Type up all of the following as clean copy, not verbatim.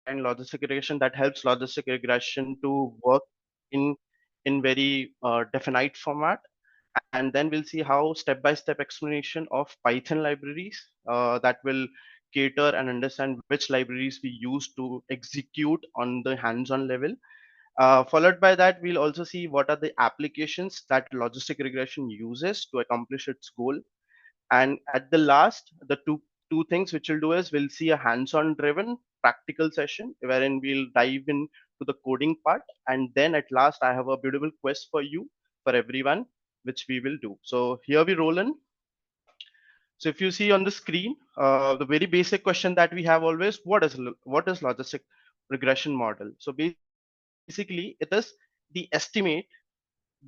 logistic regression that helps logistic regression to work in very definite format. And then we'll see how step-by-step explanation of Python libraries that will cater and understand which libraries we use to execute on the hands-on level. Followed by that, we'll also see what are the applications that logistic regression uses to accomplish its goal. And at the last, the two things which we'll do is we'll see a hands-on driven practical session wherein we'll dive in to the coding part. And then at last, I have a beautiful quest for you, for everyone, which we will do. So here we roll in. So if you see on the screen, the very basic question that we have always, what is logistic regression model? So basically, it is the estimate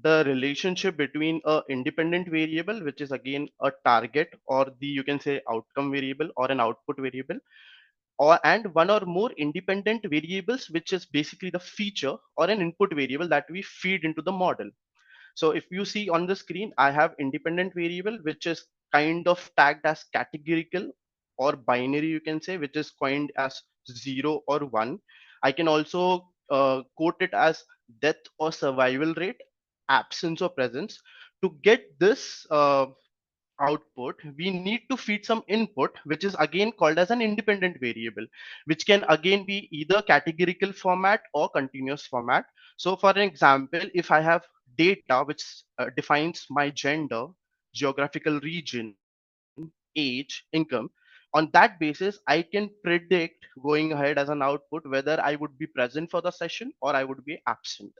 the relationship between a independent variable, which is again a target, or the you can say outcome variable or an output variable, or and one or more independent variables, which is basically the feature or an input variable that we feed into the model. So if you see on the screen, I have independent variable, which is kind of tagged as categorical or binary, you can say, which is coined as 0 or 1. I can also quote it as death or survival rate, absence or presence. To get this output, we need to feed some input, which is again called as an independent variable, which can again be either categorical format or continuous format. So for an example, if I have data which defines my gender, geographical region, age, income, on that basis, I can predict going ahead as an output whether I would be present for the session or I would be absent.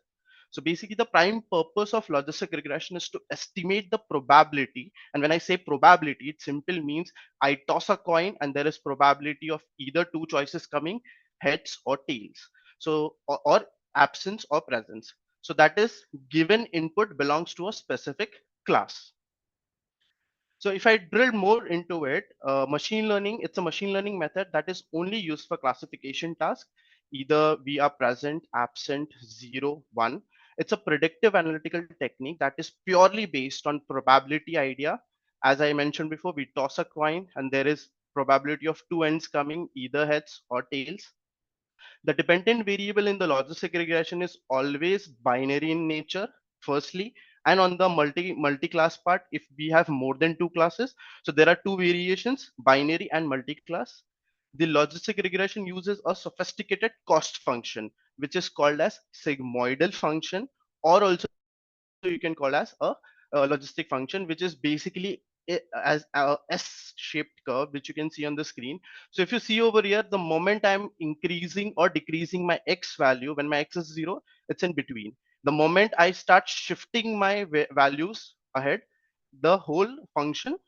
So basically, the prime purpose of logistic regression is to estimate the probability. And when I say probability, it simply means I toss a coin and there is probability of either two choices coming, heads or tails. So, or absence or presence. So that is given input belongs to a specific class. So if I drill more into it, machine learning, it's a machine learning method that is only used for classification tasks. Either we are present, absent, 0, 1. It's a predictive analytical technique that is purely based on probability idea. As I mentioned before, we toss a coin and there is probability of two ends coming, either heads or tails. The dependent variable in the logistic regression is always binary in nature, firstly, and on the multi-class part, if we have more than two classes, so there are two variations, binary and multi-class. The logistic regression uses a sophisticated cost function, which is called as sigmoidal function, or also you can call as a logistic function, which is basically as a S-shaped curve, which you can see on the screen. So if you see over here, the moment I'm increasing or decreasing my X value, when my X is 0, it's in between. The moment I start shifting my values ahead, the whole function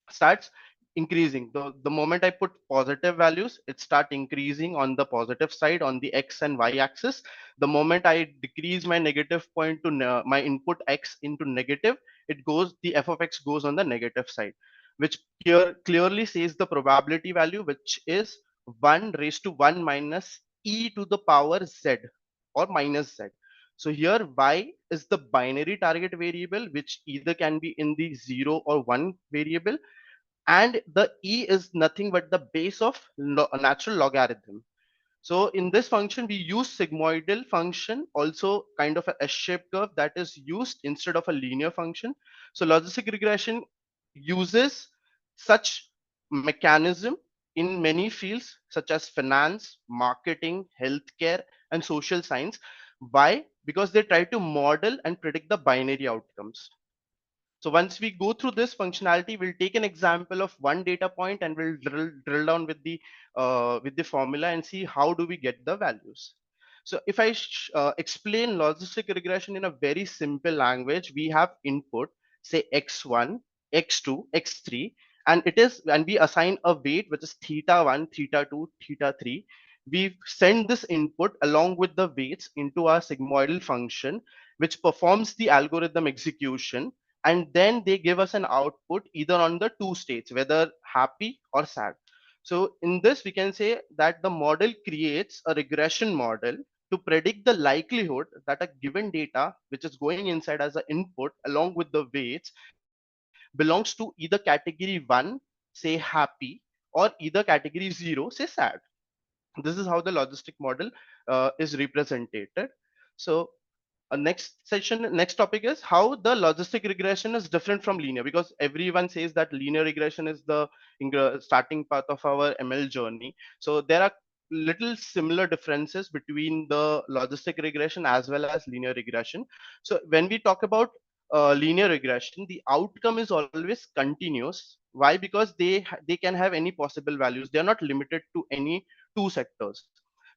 starts increasing. The moment I put positive values, it start increasing on the positive side on the X and Y axis. The moment I decrease my negative point to my input X into negative, it goes, the f of X goes on the negative side, which clearly says the probability value, which is 1 raised to 1 minus e to the power z or minus z. So here y is the binary target variable, which either can be in the 0 or 1 variable, and the e is nothing but the base of natural logarithm. So in this function, we use sigmoidal function, also kind of a S-shaped curve that is used instead of a linear function. So logistic regression uses such mechanism in many fields such as finance, marketing, healthcare, and social science. Why? Because they try to model and predict the binary outcomes. So once we go through this functionality, we'll take an example of one data point and we'll drill down with the formula and see how do we get the values. So if I explain logistic regression in a very simple language, we have input, say x1, x2, x3, and we assign a weight which is theta 1, theta 2, theta 3. We send this input along with the weights into our sigmoidal function, which performs the algorithm execution, and then they give us an output either on the two states, whether happy or sad. So in this, we can say that the model creates a regression model to predict the likelihood that a given data, which is going inside as an input along with the weights, belongs to either category 1, say happy, or either category 0, say sad. This is how the logistic model is represented. So next topic is how the logistic regression is different from linear, because everyone says that linear regression is the starting path of our ML journey. So there are little similar differences between the logistic regression as well as linear regression. So when we talk about linear regression, the outcome is always continuous. Why? Because they can have any possible values. They are not limited to any two sectors.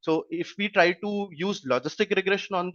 So if we try to use logistic regression on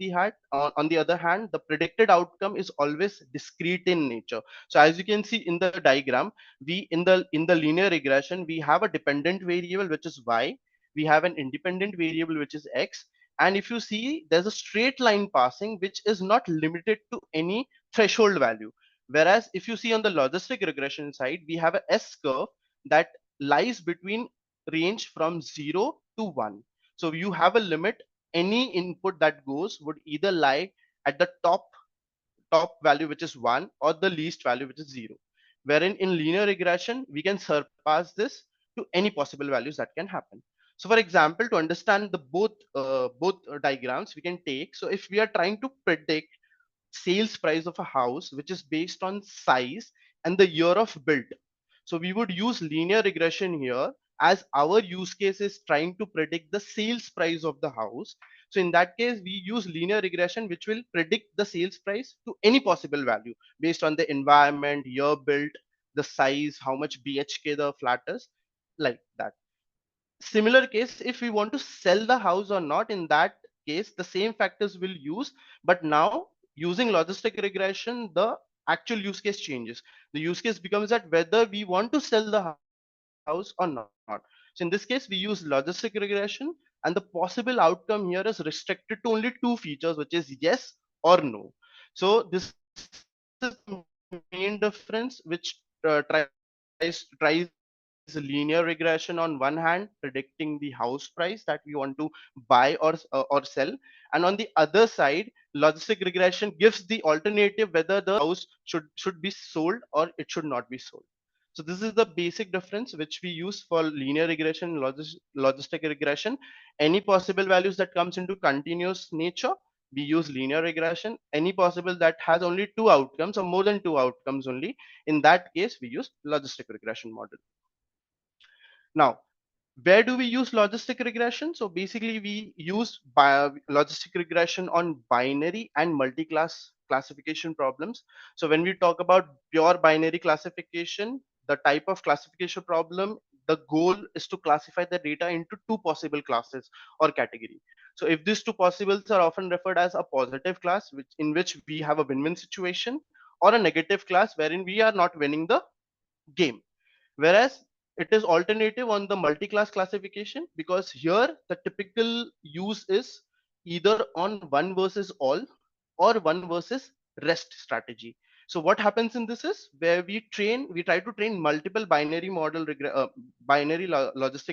on the other hand, the predicted outcome is always discrete in nature. So as you can see in the diagram, we in the linear regression, we have a dependent variable which is y, we have an independent variable which is x, and if you see, there's a straight line passing which is not limited to any threshold value. Whereas if you see on the logistic regression side, we have a S curve that lies between range from 0 to 1. So you have a limit. Any input that goes would either lie at the top value, which is 1, or the least value, which is 0. Wherein in linear regression, we can surpass this to any possible values that can happen. So for example, to understand the both diagrams, we can take, so if we are trying to predict sales price of a house which is based on size and the year of build, so we would use linear regression here, as our use case is trying to predict the sales price of the house. So in that case, we use linear regression which will predict the sales price to any possible value based on the environment, year built, the size, how much BHK the flat is, like that. Similar case, if we want to sell the house or not, in that case the same factors will use, but now using logistic regression, the actual use case changes. The use case becomes that whether we want to sell the house or not. So in this case, we use logistic regression, and the possible outcome here is restricted to only two features, which is yes or no. So this is the main difference which tries linear regression on one hand, predicting the house price that we want to buy or sell, and on the other side, logistic regression gives the alternative whether the house should be sold or it should not be sold. So this is the basic difference which we use for linear regression, logistic regression. Any possible values that comes into continuous nature, we use linear regression. Any possible that has only two outcomes or more than two outcomes only, in that case we use logistic regression model. Now, where do we use logistic regression? So basically we use logistic regression on binary and multi-class classification problems. So when we talk about pure binary classification, the type of classification problem, the goal is to classify the data into two possible classes or category. So if these two possibles are often referred as a positive class, which in which we have a win-win situation, or a negative class wherein we are not winning the game. Whereas it is alternative on the multi-class classification, because here the typical use is either on one versus all or one versus rest strategy. So what happens in this is where we try to train multiple logistic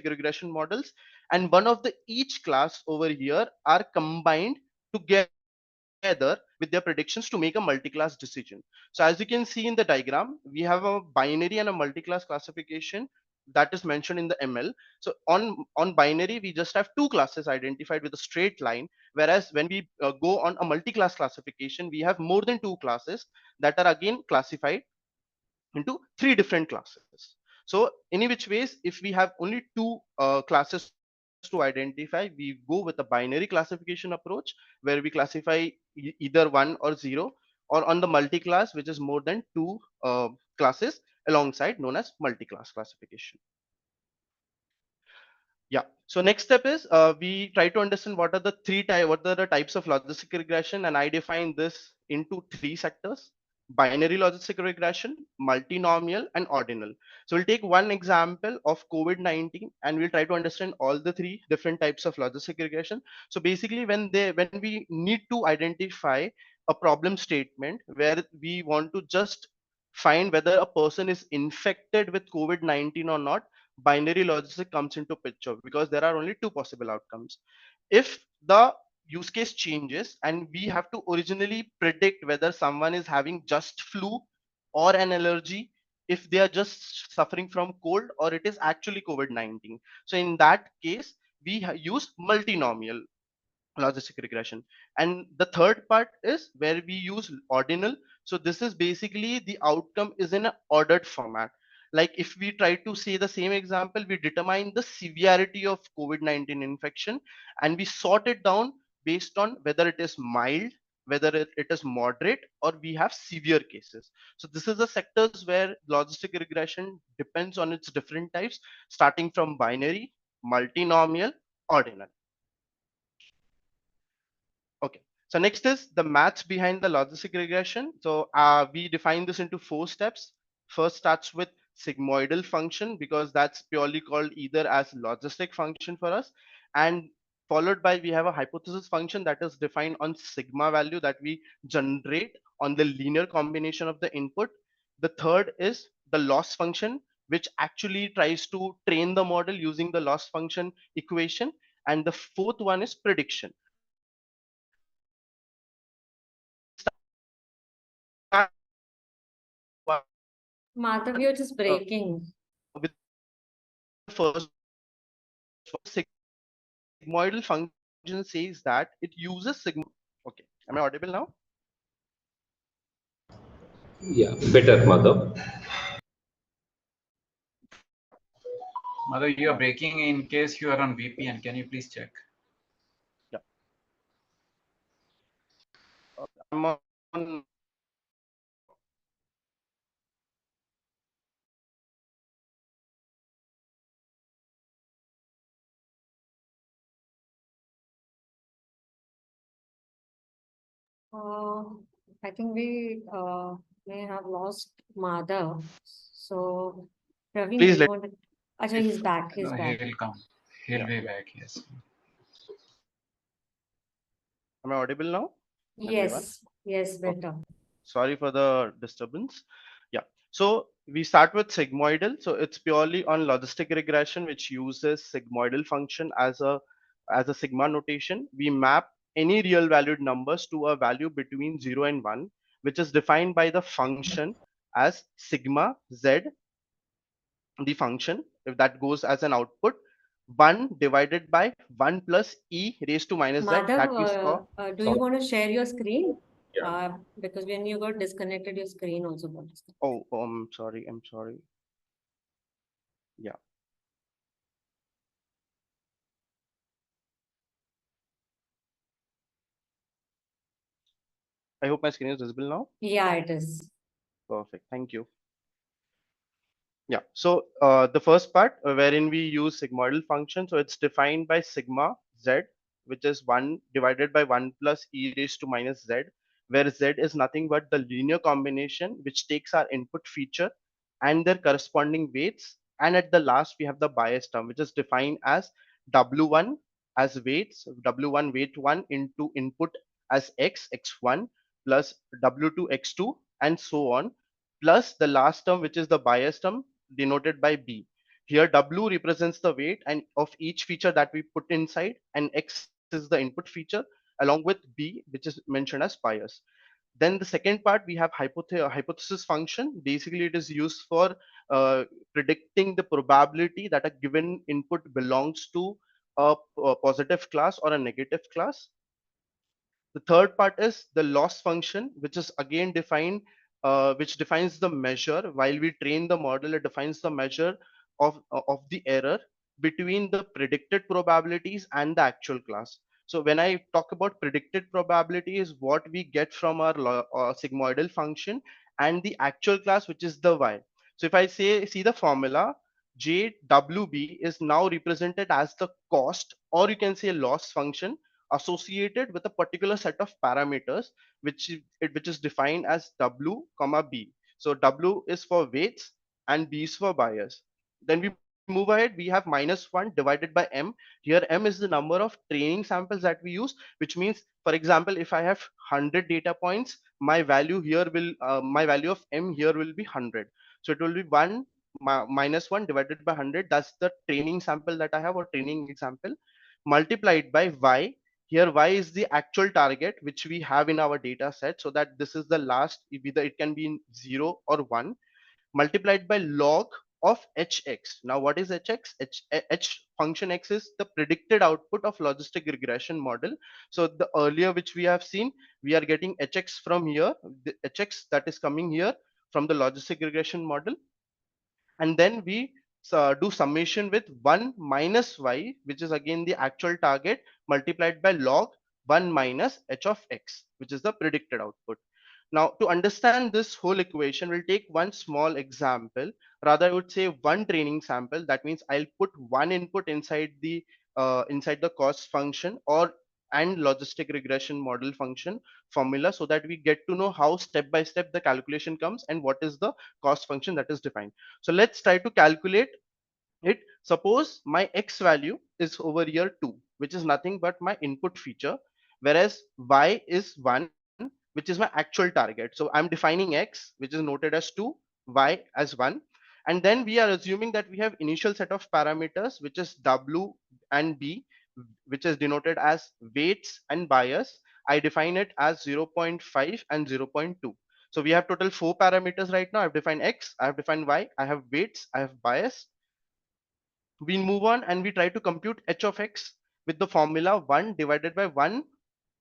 regression models, and one of the each class over here are combined together with their predictions to make a multi-class decision. So as you can see in the diagram, we have a binary and a multi-class classification that is mentioned in the ML. So on binary, we just have two classes identified with a straight line, whereas when we go on a multi-class classification, we have more than two classes that are again classified into three different classes. So any which ways, if we have only two classes to identify, we go with a binary classification approach where we classify either one or zero, or on the multi-class, which is more than two classes alongside, known as multi-class classification. Yeah. So next step is we try to understand what are the types of logistic regression, and I define this into three sectors: binary logistic regression, multinomial, and ordinal. So we'll take one example of COVID-19, and we'll try to understand all the three different types of logistic regression. So basically, when we need to identify a problem statement where we want to just find whether a person is infected with COVID-19 or not, binary logistic comes into picture, because there are only two possible outcomes. If the use case changes and we have to originally predict whether someone is having just flu or an allergy, if they are just suffering from cold or it is actually COVID-19. So in that case, we use multinomial logistic regression. And the third part is where we use ordinal. So this is basically the outcome is in an ordered format. Like if we try to say the same example, we determine the severity of COVID-19 infection and we sort it down based on whether it is mild, whether it is moderate, or we have severe cases. So this is the sectors where logistic regression depends on its different types, starting from binary, multinomial, ordinal. Okay. So next is the maths behind the logistic regression. So we define this into 4 steps. First starts with sigmoidal function because that's purely called either as logistic function for us, and followed by we have a hypothesis function that is defined on sigma value that we generate on the linear combination of the input. The third is the loss function, which actually tries to train the model using the loss function equation. And the fourth one is prediction, where we start Madhav, you're just breaking. with the first one. Sigmoidal function says that it uses sigma. Okay, am I audible now? Yeah, better, Madhav. Mother, you are breaking in case you are on VPN. Can you please check? Yeah. I'm on. Uh, I think we may have lost Madhav. So, Praveen, do Please you let want to? Acha, if he's back. He's No, he back. will come. He'll yeah. be back. Yes. Am I audible now, everyone? Yes, yes, Okay. better. Sorry for the disturbance. Yeah. So we start with sigmoidal. So it's purely on logistic regression, which uses sigmoidal function as a sigma notation. We map any real valued numbers to a value between 0 and 1, which is defined by the function as sigma z, the function if that goes as an output, 1 divided by 1 plus e raised to minus z Madhav, that we saw. do you want to share your screen? Yeah. Because when you got disconnected, your screen also got disconnected. Oh, I'm sorry. Yeah, I hope my screen is visible now. Yeah, it is. Perfect, thank you. Yeah, so the first part wherein we use sigmoidal function, so it's defined by sigma z, which is 1 divided by 1 plus e raised to minus z, where z is nothing but the linear combination which takes our input feature and their corresponding weights. And at the last, we have the bias term, which is defined as w1 as weights, w1 weight 1 into input as x1 plus w2 x2 and so on, plus the last term, which is the bias term denoted by B. Here W represents the weight and of each feature that we put inside, and X is the input feature along with B, which is mentioned as bias. Then the second part we have hypothesis function. Basically, it is used for predicting the probability that a given input belongs to a positive class or a negative class. The third part is the loss function, which is again defined, which defines the measure. While we train the model, it defines the measure of the error between the predicted probabilities and the actual class. So when I talk about predicted probability is what we get from our sigmoidal function and the actual class, which is the y. So if I say see the formula, JWB is now represented as the cost, or you can say loss function associated with a particular set of parameters which is defined as w comma b. So w is for weights and b is for bias. Then we move ahead, we have minus 1 divided by m. Here m is the number of training samples that we use, which means, for example, if I have 100 data points, my value here will my value of m here will be 100. So it will be 1 minus 1 divided by 100. That's the training sample that I have, or training example, multiplied by y. Here y is the actual target which we have in our data set, so that this is the last, either it can be in 0 or 1, multiplied by log of hx. Now what is hx? H function x is the predicted output of logistic regression model. So the earlier which we have seen, we are getting hx from here, the hx that is coming here from the logistic regression model, and then we do summation with 1 minus y, which is again the actual target, multiplied by log 1 minus h of x, which is the predicted output. Now, to understand this whole equation, we'll take one small example. Rather, I would say one training sample. That means I'll put one input inside the cost function or and logistic regression model function formula, so that we get to know how step by step the calculation comes and what is the cost function that is defined. So let's try to calculate it. Suppose my x value is over here 2, which is nothing but my input feature, whereas y is 1, which is my actual target. So I'm defining x, which is noted as 2, y as 1, and then we are assuming that we have initial set of parameters, which is w and b, which is denoted as weights and bias. I define it as 0 0.5 and 0 0.2. So we have total 4 parameters right now. I've defined x, I have defined y, I have weights, I have bias. We move on and we try to compute h of x with the formula 1 divided by 1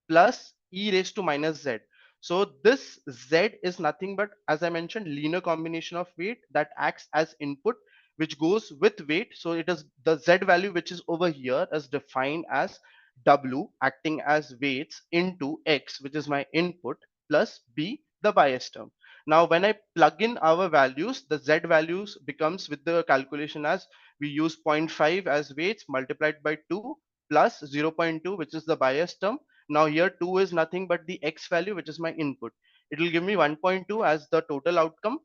plus e raised to minus z. So this z is nothing but, as I mentioned, linear combination of weight that acts as input, which goes with weight. So it is the z value which is over here is defined as w acting as weights into x, which is my input, plus b, the bias term. Now when I plug in our values, the z values becomes with the calculation as we use zero point 0.5 as weights multiplied by 2 plus 0.2, which is the bias term. Now here 2 is nothing but the x value, which is my input. It will give me 1.2 as the total outcome.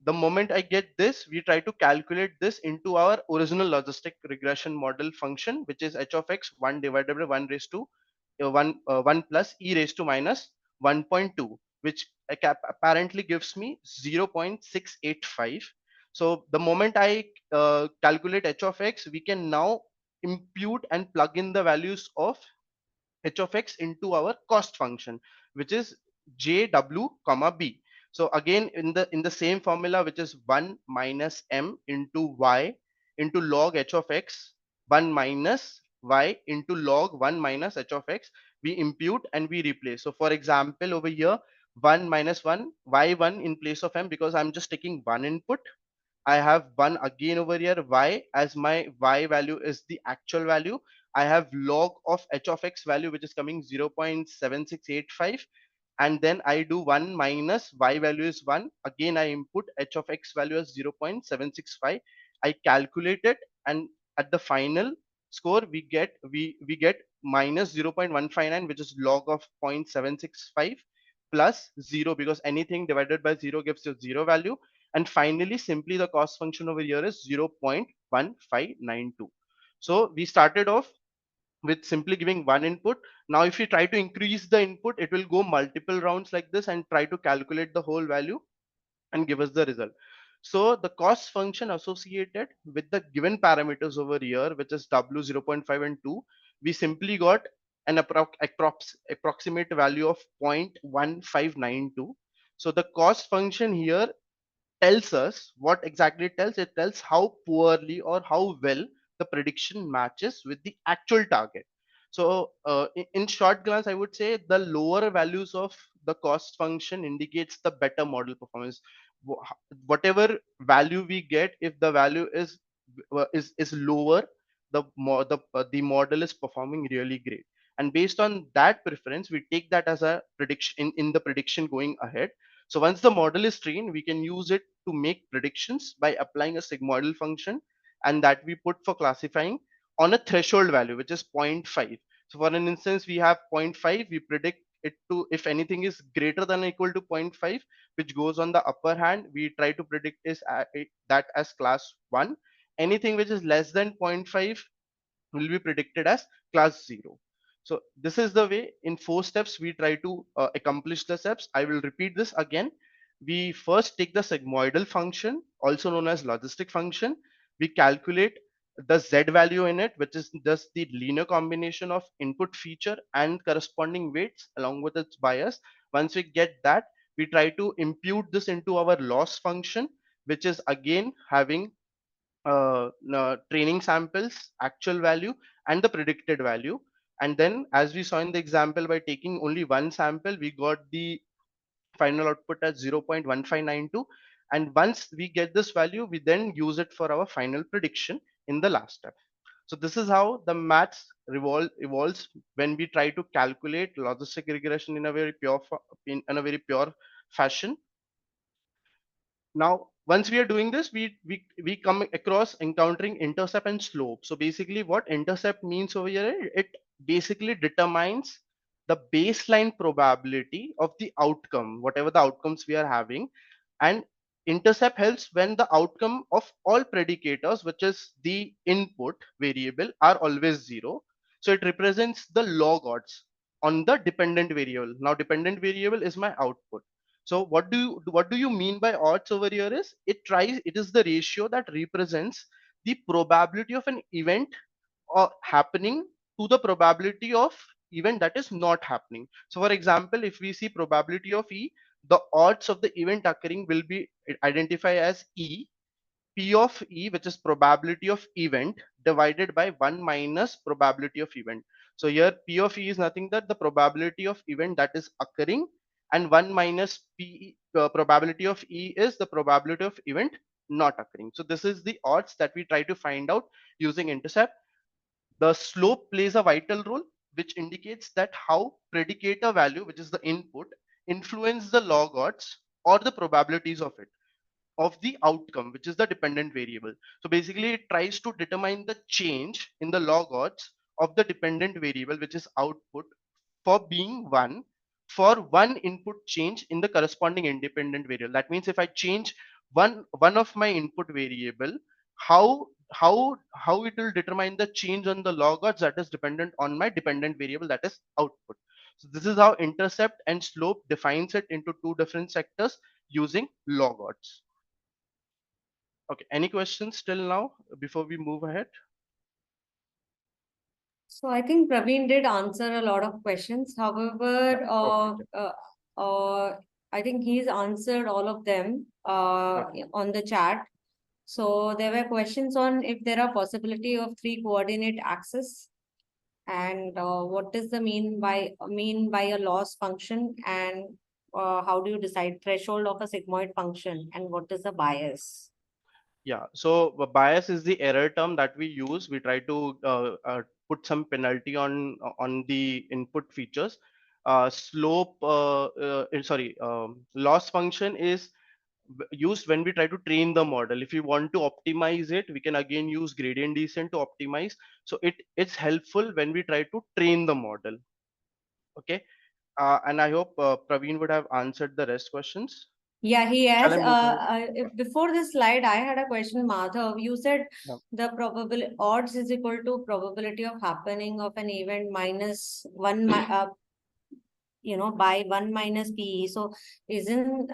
The moment I get this, we try to calculate this into our original logistic regression model function, which is h of x 1 divided by 1 raised to 1 plus e raised to minus 1.2, which apparently gives me 0.685. So the moment I calculate h of x, we can now impute and plug in the values of h of x into our cost function, which is jw comma b. So again, in the same formula, which is 1 minus m into y into log h of x, 1 minus y into log 1 minus h of x, we impute and we replace. So for example, over here, 1 minus 1, y1 in place of m, because I'm just taking one input. I have one again over here, y, as my y value is the actual value. I have log of h of x value, which is coming 0.7685. And then I do 1 minus y value is 1. Again, I input h of x value as 0.765. I calculate it, and at the final score, we get minus 0.159, which is log of 0.765 plus 0, because anything divided by 0 gives you 0 value. And finally, simply the cost function over here is 0.1592. So we started off with simply giving one input. Now if we try to increase the input, it will go multiple rounds like this and try to calculate the whole value and give us the result. So the cost function associated with the given parameters over here, which is w 0.5 and 2, we simply got an approximate value of 0.1592. So the cost function here tells us what exactly it tells. It tells how poorly or how well the prediction matches with the actual target. So in short glance, I would say the lower values of the cost function indicates the better model performance. Whatever value we get, if the value is lower, the model is performing really great. And based on that preference, we take that as a prediction in the prediction going ahead. So once the model is trained, we can use it to make predictions by applying a sigmoidal function, and that we put for classifying on a threshold value, which is zero point 0.5. So for an instance, we have zero point 0.5, we predict it to, if anything is greater than or equal to zero point 0.5, which goes on the upper hand, we try to predict that as class 1. Anything which is less than zero point 0.5 will be predicted as class 0. So this is the way in 4 steps we try to accomplish the steps. I will repeat this again. We first take the sigmoidal function, also known as logistic function. We calculate the z value in it, which is just the linear combination of input feature and corresponding weights along with its bias. Once we get that, we try to impute this into our loss function, which is again having training samples, actual value, and the predicted value. And then, as we saw in the example, by taking only one sample, we got the final output as 0.1592. And once we get this value, we then use it for our final prediction in the last step. So this is how the maths evolves when we try to calculate logistic regression in a very in a very pure fashion. Now, once we are doing this, we come across encountering intercept and slope. So basically what intercept means over here, it basically determines the baseline probability of the outcome, whatever the outcomes we are having. And intercept helps when the outcome of all predicators, which is the input variable, are always zero. So it represents the log odds on the dependent variable. Now dependent variable is my output. So what do you mean by odds over here is it is the ratio that represents the probability of an event or happening to the probability of event that is not happening. So for example, if we see probability of E, the odds of the event occurring will be identified as E, P of E, which is probability of event, divided by 1 minus probability of event. So here P of E is nothing but the probability of event that is occurring, and 1 minus P probability of E is the probability of event not occurring. So this is the odds that we try to find out using intercept. The slope plays a vital role, which indicates that how predicator value, which is the input, influence the log odds or the probabilities of the outcome, which is the dependent variable. So basically it tries to determine the change in the log odds of the dependent variable, which is output, for being one, for one input change in the corresponding independent variable. That means if I change one of my input variable, how it will determine the change on the log odds that is dependent on my dependent variable, that is output. So this is how intercept and slope defines it into two different sectors using log odds. Okay, any questions till now before we move ahead? So I think Praveen did answer a lot of questions. However, Okay. I think he's answered all of them Okay. on the chat. So there were questions on if there are possibility of three coordinate axes, and what does the mean by a loss function, and how do you decide threshold of a sigmoid function, and what is the bias? Yeah, so bias is the error term that we use. We try to put some penalty on the input features. Slope, sorry, loss function is used when we try to train the model. If you want to optimize it, we can again use gradient descent to optimize. So it's helpful when we try to train the model. Okay, and I hope Praveen would have answered the rest questions. Yeah, he Shall has. I move ahead? Before this slide, I had a question, Madhav. You said Yeah. the probable odds is equal to probability of happening of an event minus one, by 1 minus PE. So isn't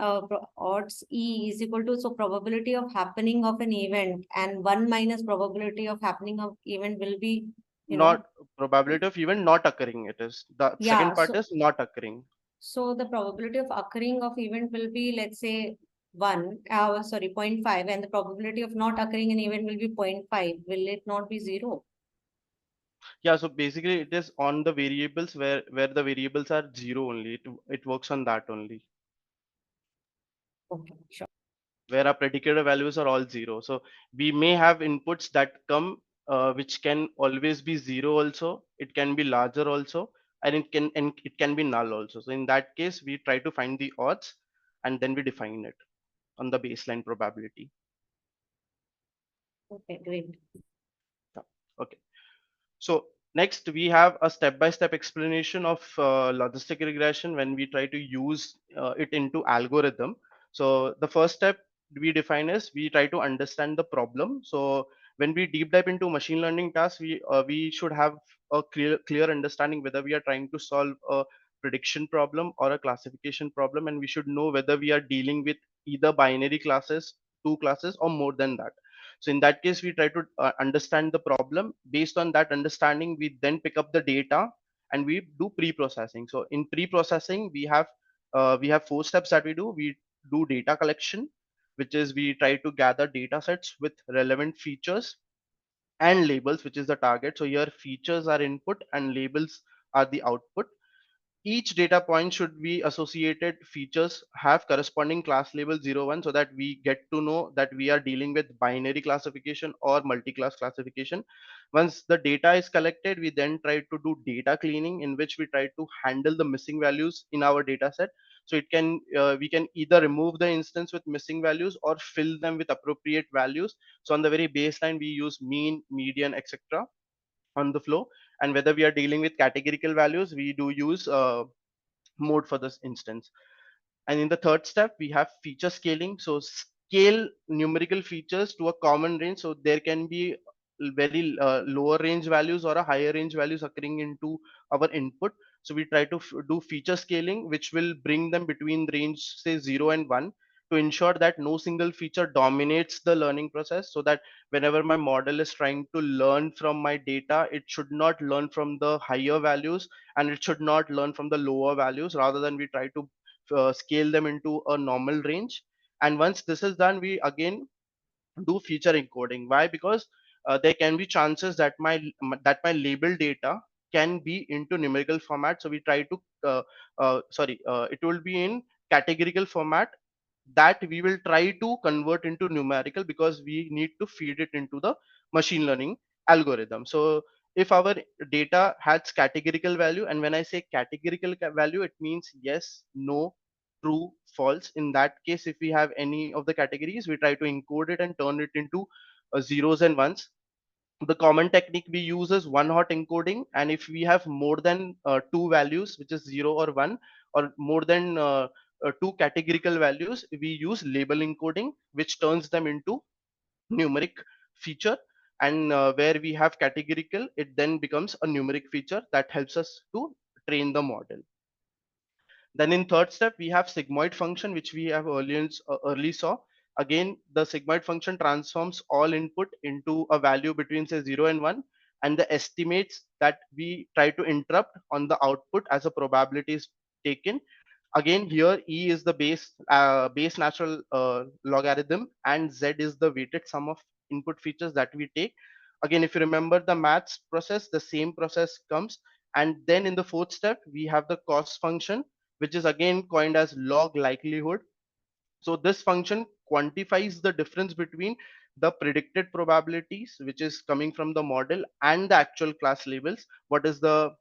odds E is equal to, so probability of happening of an event and 1 minus probability of happening of event will be, Not probability of event not occurring, it is the yeah. second part is not occurring. So the probability of occurring of event will be, let's say, 1, sorry, 0.5, and the probability of not occurring an event will be 0.5. Will it not be 0? Yeah, so basically it is on the variables where the variables are zero only. It works on that only, Okay, sure. where our predicator values are all zero. So we may have inputs that come which can always be zero also. It can be larger also, and it can be null also. So in that case, we try to find the odds and then we define it on the baseline probability. Okay, great. Yeah. Okay. So next we have a step-by-step explanation of logistic regression when we try to use it into algorithm. So the first step we define is we try to understand the problem. So when we deep dive into machine learning tasks, we should have a clear understanding whether we are trying to solve a prediction problem or a classification problem, and we should know whether we are dealing with either binary classes, two classes, or more than that. So in that case, we try to understand the problem. Based on that understanding, we then pick up the data and we do pre-processing. So in pre-processing, we have four steps that we do. We do data collection, which is we try to gather data sets with relevant features and labels, which is the target. So here features are input and labels are the output. Each data point should be associated features have corresponding class label 01, so that we get to know that we are dealing with binary classification or multi-class classification. Once the data is collected, we then try to do data cleaning, in which we try to handle the missing values in our data set. So it can we can either remove the instance with missing values or fill them with appropriate values. So on the very baseline, we use mean, median, etc. on the flow. And whether we are dealing with categorical values, we do use mode for this instance. And in the third step, we have feature scaling. So scale numerical features to a common range. So there can be very lower range values or a higher range values occurring into our input. So we try to do feature scaling, which will bring them between range, say 0 and 1, to ensure that no single feature dominates the learning process, so that whenever my model is trying to learn from my data, it should not learn from the higher values and it should not learn from the lower values. Rather than we try to scale them into a normal range. And once this is done, we again do feature encoding. Why? Because there can be chances that my label data can be into numerical format. So we try to it will be in categorical format that we will try to convert into numerical, because we need to feed it into the machine learning algorithm. So if our data has categorical value, and when I say categorical value, it means yes, no, true, false. In that case, if we have any of the categories, we try to encode it and turn it into zeros and ones. The common technique we use is one hot encoding, and if we have more than two values, which is 0 or 1, or more than two categorical values, we use label encoding, which turns them into numeric feature. And where we have categorical, it then becomes a numeric feature that helps us to train the model. Then in third step, we have sigmoid function, which we have early saw. Again, the sigmoid function transforms all input into a value between say 0 and 1, and the estimates that we try to interrupt on the output as a probability is taken. Again, here E is the base natural logarithm, and Z is the weighted sum of input features that we take. Again, if you remember the maths process, the same process comes. And then in the fourth step, we have the cost function, which is again coined as log likelihood. So this function quantifies the difference between the predicted probabilities, which is coming from the model, and the actual class labels. What is the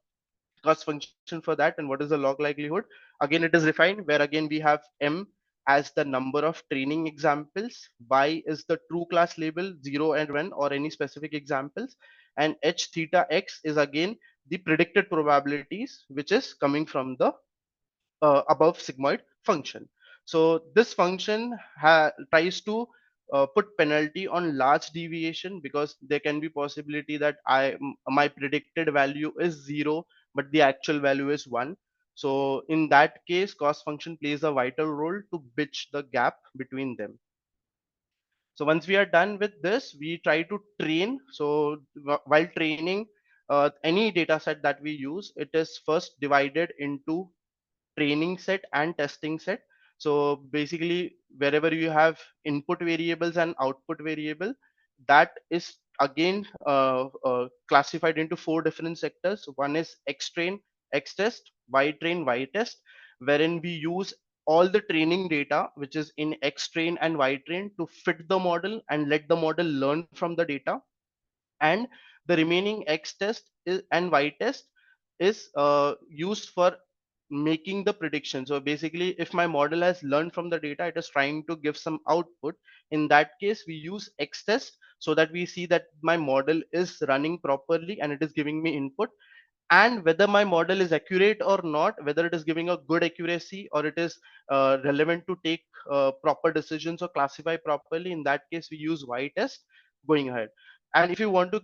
cost function for that, and what is the log likelihood? Again, it is refined, where again we have M as the number of training examples, Y is the true class label 0 and 1 or any specific examples, and H theta X is again the predicted probabilities, which is coming from the above sigmoid function. So this function tries to put penalty on large deviation, because there can be possibility that my predicted value is 0 but the actual value is 1. So in that case, cost function plays a vital role to bridge the gap between them. So once we are done with this, we try to train. So while training any data set that we use, it is first divided into training set and testing set. So basically, wherever you have input variables and output variable, that is again classified into four different sectors. One is X train, X test, Y train, Y test, wherein we use all the training data which is in X train and Y train to fit the model and let the model learn from the data. And the remaining X test and Y test is used for making the prediction. So basically, if my model has learned from the data, it is trying to give some output. In that case, we use X test so that we see that my model is running properly and it is giving me input. And whether my model is accurate or not, whether it is giving a good accuracy or it is relevant to take proper decisions or classify properly, in that case we use Y test going ahead. And if you want to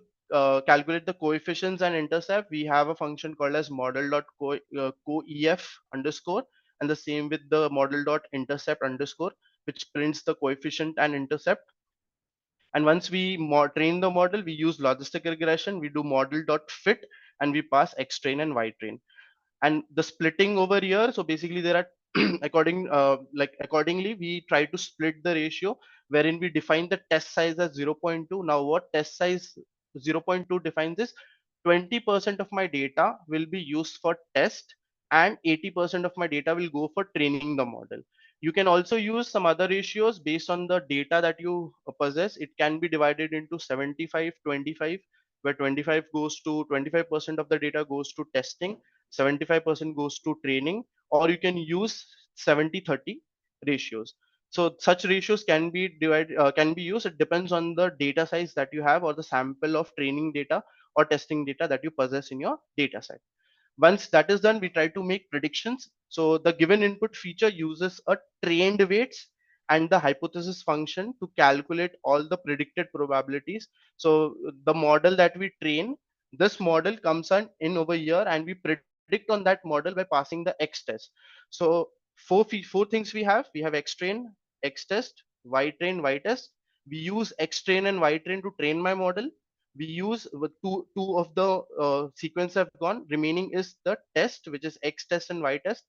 calculate the coefficients and intercept, we have a function called as model.coef underscore, and the same with the model.intercept underscore, which prints the coefficient and intercept. And once we train the model, we use logistic regression. We do model.fit and we pass X train and Y train. And the splitting over here, so basically there are accordingly we try to split the ratio, wherein we define the test size as 0.2. Now what test size 0.2 defines is 20% of my data will be used for test and 80% of my data will go for training the model. You can also use some other ratios based on the data that you possess. It can be divided into 75-25, where 25% of the data goes to testing, 75% goes to training, or you can use 70-30 ratios. So such ratios can be used. It depends on the data size that you have or the sample of training data or testing data that you possess in your data set. Once that is done, we try to make predictions. So the given input feature uses a trained weights and the hypothesis function to calculate all the predicted probabilities. So the model that we train, this model comes in over here, and we predict on that model by passing the X test. So four things we have. We have X train, X test, Y train, Y test. We use X train and Y train to train my model. We use with two of the sequence have gone. Remaining is the test, which is X test and Y test.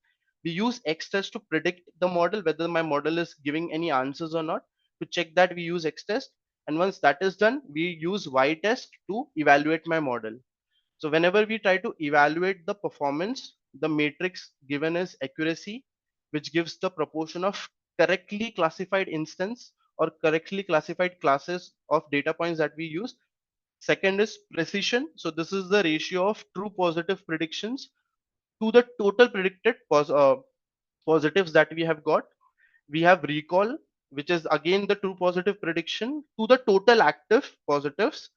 We use X test to predict the model, whether my model is giving any answers or not. To check that, we use X test, and once that is done, we use Y test to evaluate my model. So whenever we try to evaluate the performance, the matrix given is accuracy, which gives the proportion of correctly classified instance or correctly classified classes of data points that we use. Second is precision. So this is the ratio of true positive predictions to the total predicted positives that we have got. We have recall, which is again the true positive prediction to the total active positives.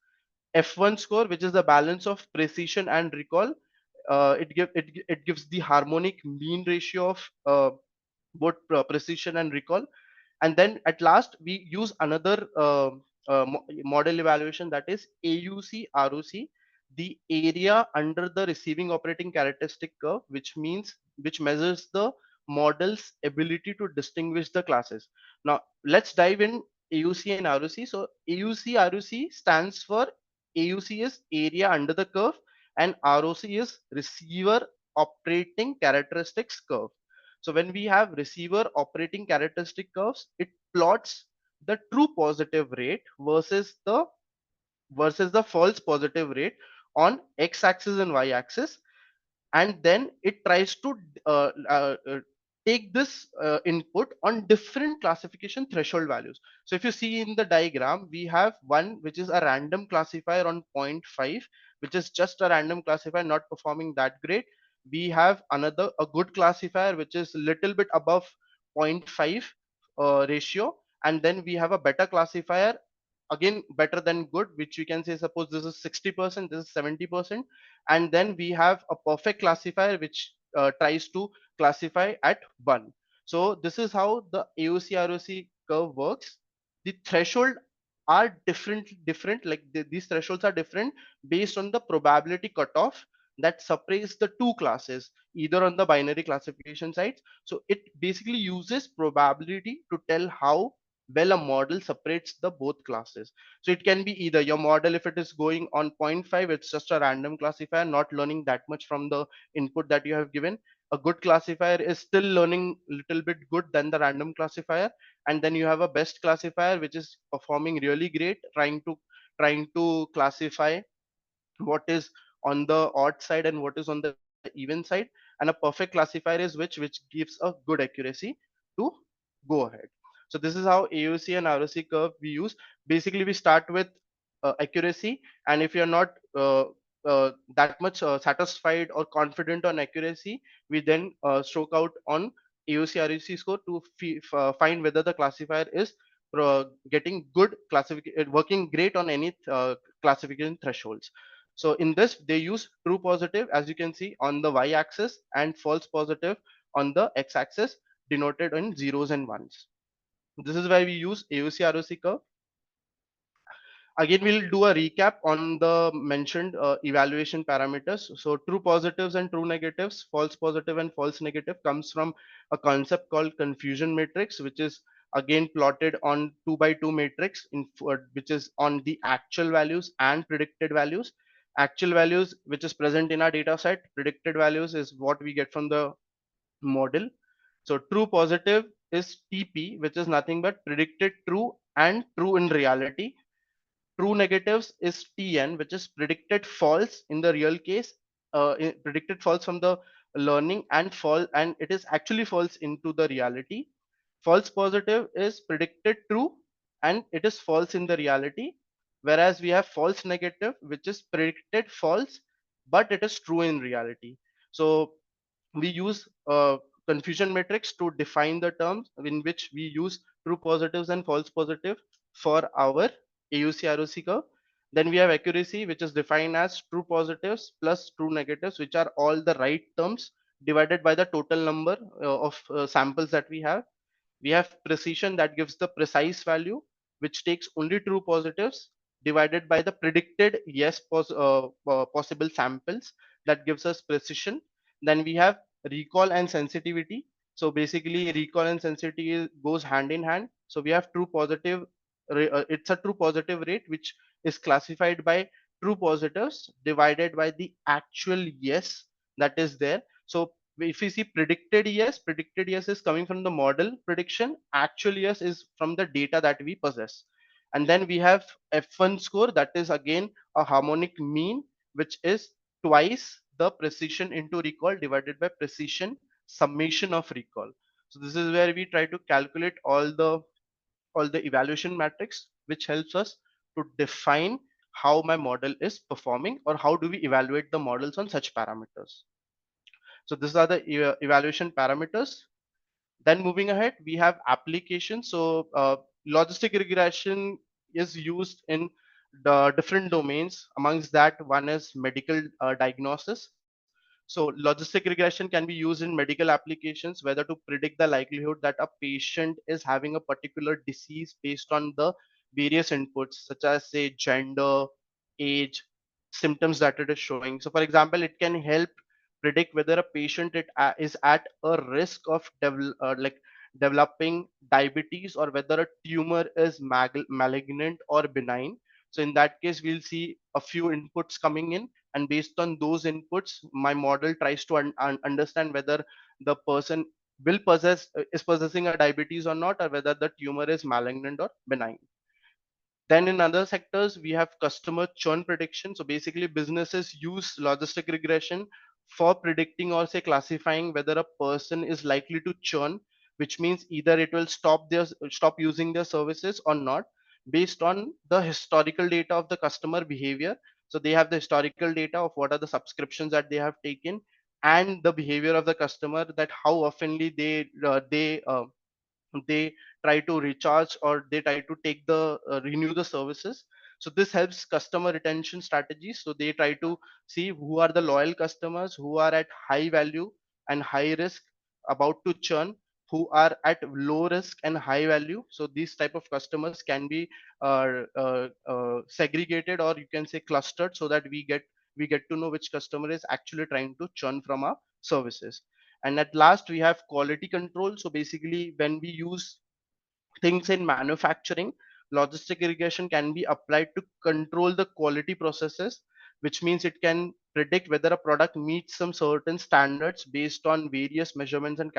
F1 score, which is the balance of precision and recall. It gives the harmonic mean ratio of both precision and recall. And then at last we use another model evaluation, that is AUC ROC, the area under the receiving operating characteristic curve, which measures the model's ability to distinguish the classes. Now let's dive in AUC and ROC. So AUC ROC stands for, AUC is area under the curve and ROC is receiver operating characteristics curve. So when we have receiver operating characteristic curves, it plots the true positive rate versus the false positive rate on x-axis and y-axis, and then it tries to take this input on different classification threshold values. So if you see in the diagram, we have one which is a random classifier on 0.5, which is just a random classifier, not performing that great. We have another, a good classifier, which is little bit above 0.5 ratio, and then we have a better classifier, again better than good, which we can say, suppose this is 60%, this is 70%, and then we have a perfect classifier which tries to classify at 1. So this is how the AOC ROC curve works. The threshold are different, like these thresholds are different based on the probability cutoff that separates the two classes, either on the binary classification sides. So it basically uses probability to tell how well a model separates the both classes. So it can be either your model, if it is going on 0.5, it's just a random classifier, not learning that much from the input that you have given. A good classifier is still learning a little bit good than the random classifier, and then you have a best classifier which is performing really great, trying to classify what is on the odd side and what is on the even side. And a perfect classifier is which gives a good accuracy to go ahead. So this is how AOC and ROC curve we use. Basically we start with accuracy, and if you're not that much satisfied or confident on accuracy, we then stroke out on AOC ROC score to find whether the classifier is getting good classification, working great on any classification thresholds. So in this, they use true positive, as you can see, on the y-axis, and false positive on the x-axis, denoted in zeros and ones. This is why we use AOC ROC curve. Again, we'll do a recap on the mentioned evaluation parameters. So true positives and true negatives, false positive and false negative comes from a concept called confusion matrix, which is again plotted on 2 by 2 matrix, which is on the actual values and predicted values. Actual values, which is present in our data set. Predicted values is what we get from the model. So true positive is TP, which is nothing but predicted true and true in reality. True negatives is TN, which is predicted false in the real case, predicted false from the learning and false, and it is actually false into the reality. False positive is predicted true and it is false in the reality, whereas we have false negative, which is predicted false, but it is true in reality. So we use confusion matrix to define the terms in which we use true positives and false positive for our AUC ROC curve. Then we have accuracy, which is defined as true positives plus true negatives, which are all the right terms divided by the total number of samples that we have. We have precision, that gives the precise value, which takes only true positives divided by the predicted possible samples, that gives us precision. Then we have recall and sensitivity. So basically recall and sensitivity goes hand in hand. So we have true positive, it's a true positive rate which is classified by true positives divided by the actual yes that is there. So if we see predicted yes is coming from the model prediction, actual yes is from the data that we possess. And then we have F1 score, that is again a harmonic mean, which is twice the precision into recall divided by precision summation of recall. So this is where we try to calculate all the evaluation metrics, which helps us to define how my model is performing or how do we evaluate the models on such parameters. So these are the evaluation parameters. Then moving ahead, we have applications. So logistic regression is used in the different domains. Amongst that, one is medical diagnosis. So logistic regression can be used in medical applications, whether to predict the likelihood that a patient is having a particular disease based on the various inputs, such as say gender, age, symptoms that it is showing. So for example, it can help predict whether a patient is at a risk of developing diabetes, or whether a tumor is malignant or benign. So in that case, we'll see a few inputs coming in, and based on those inputs, my model tries to understand whether the person is possessing a diabetes or not, or whether the tumor is malignant or benign. Then in other sectors, we have customer churn prediction. So basically businesses use logistic regression for predicting or say classifying whether a person is likely to churn, which means either it will stop using their services or not, based on the historical data of the customer behavior. So they have the historical data of what are the subscriptions that they have taken, and the behavior of the customer, that how oftenly they try to recharge or they try to take the renew the services. So this helps customer retention strategies. So they try to see who are the loyal customers, who are at high value and high risk about to churn, who are at low risk and high value. So these type of customers can be segregated, or you can say clustered, so that we get to know which customer is actually trying to churn from our services. And at last, we have quality control. So basically, when we use things in manufacturing, logistic regression can be applied to control the quality processes, which means it can predict whether a product meets some certain standards based on various measurements and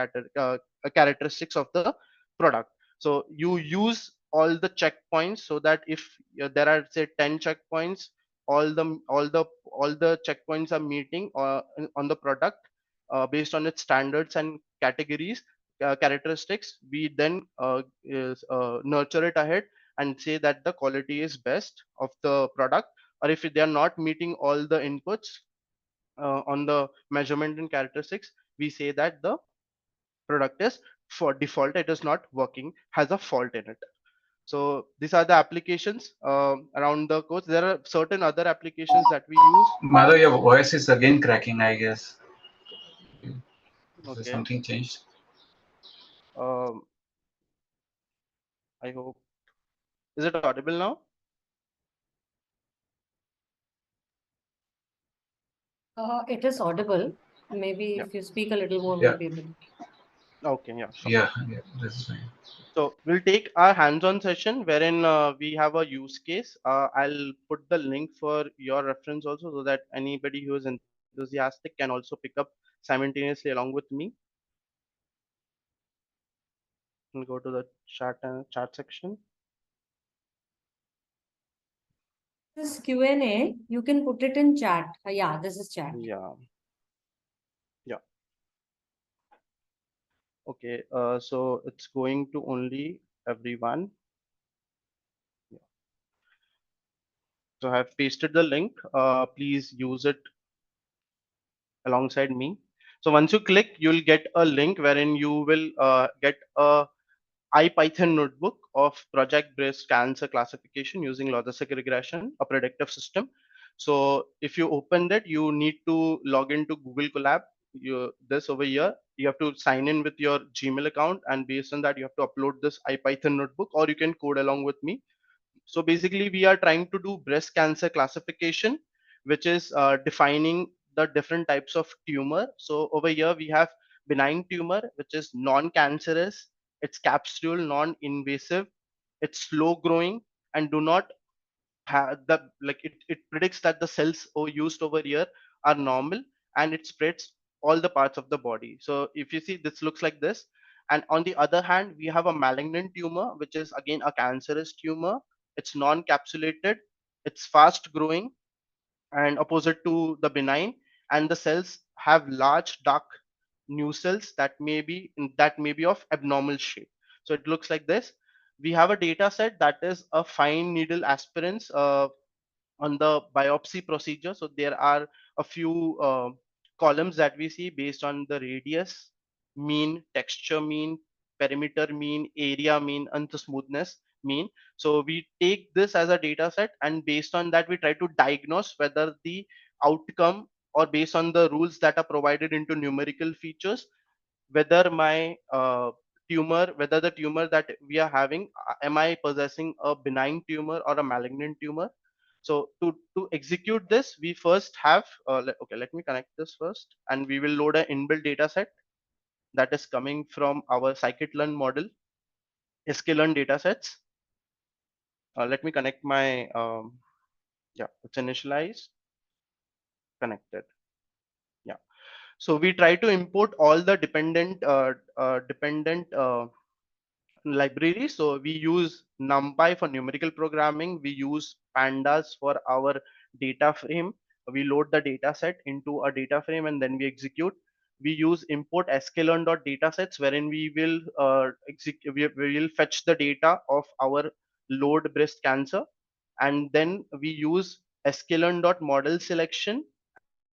characteristics of the product. So you use all the checkpoints, so that if there are say 10 checkpoints, all the checkpoints are meeting on the product based on its standards and categories characteristics. We then nurture it ahead and say that the quality is best of the product. Or if they are not meeting all the inputs on the measurement and characteristics, we say that the product is, for default, it is not working, has a fault in it. So these are the applications around the codes. There are certain other applications that we use. Mother, your voice is again cracking, I guess. Is there Okay. something changed? um, I hope, is it audible now? It is audible. Maybe Yeah. if you speak a little more, Yeah, we'll be able to. Okay, yeah, sure. yeah, that's fine. So we'll take our hands-on session wherein we have a use case. I'll put the link for your reference also, so that anybody who is enthusiastic can also pick up simultaneously along with me. And go to the chat section. This Q&A, you can put it in chat. Yeah, this is chat. Yeah. Yeah. Okay. So it's going to only everyone. Yeah. So I have pasted the link. Please use it alongside me. So once you click, you'll get a link wherein you will get a IPython notebook of project based cancer classification using logistic regression, a predictive system. So if you open that, you need to log into Google Colab. This over here, you have to sign in with your Gmail account, and based on that, you have to upload this IPython notebook, or you can code along with me. So basically, we are trying to do breast cancer classification, which is defining the different types of tumor. So over here, we have benign tumor, which is non-cancerous, it's capsule, non-invasive, it's slow growing, and do not have the, like, it predicts that the cells used over here are normal, and it spreads all the parts of the body. So if you see, this looks like this. And on the other hand, we have a malignant tumor, which is again a cancerous tumor. It's non-capsulated, it's fast growing, and opposite to the benign, and the cells have large dark new cells that may be of abnormal shape. So it looks like this. We have a data set that is a fine needle aspirins on the biopsy procedure. So there are a few columns that we see based on the radius mean, texture mean, perimeter mean, area mean, and the smoothness mean. So we take this as a data set, and based on that we try to diagnose whether the outcome, or based on the rules that are provided into numerical features, whether my whether the tumor that we are having, am I possessing a benign tumor or a malignant tumor. So to execute this, we first have, okay, let me connect this first, and we will load an inbuilt data set that is coming from our scikit-learn model, sklearn data sets. Let me connect my, yeah, it's initialized, connected. Yeah. So we try to import all the dependent library. So we use NumPy for numerical programming. We use pandas for our data frame. We load the data set into a data frame, and then we execute. We use import sklearn.datasets, wherein we will fetch the data of our load breast cancer, and then we use sklearn.model selection,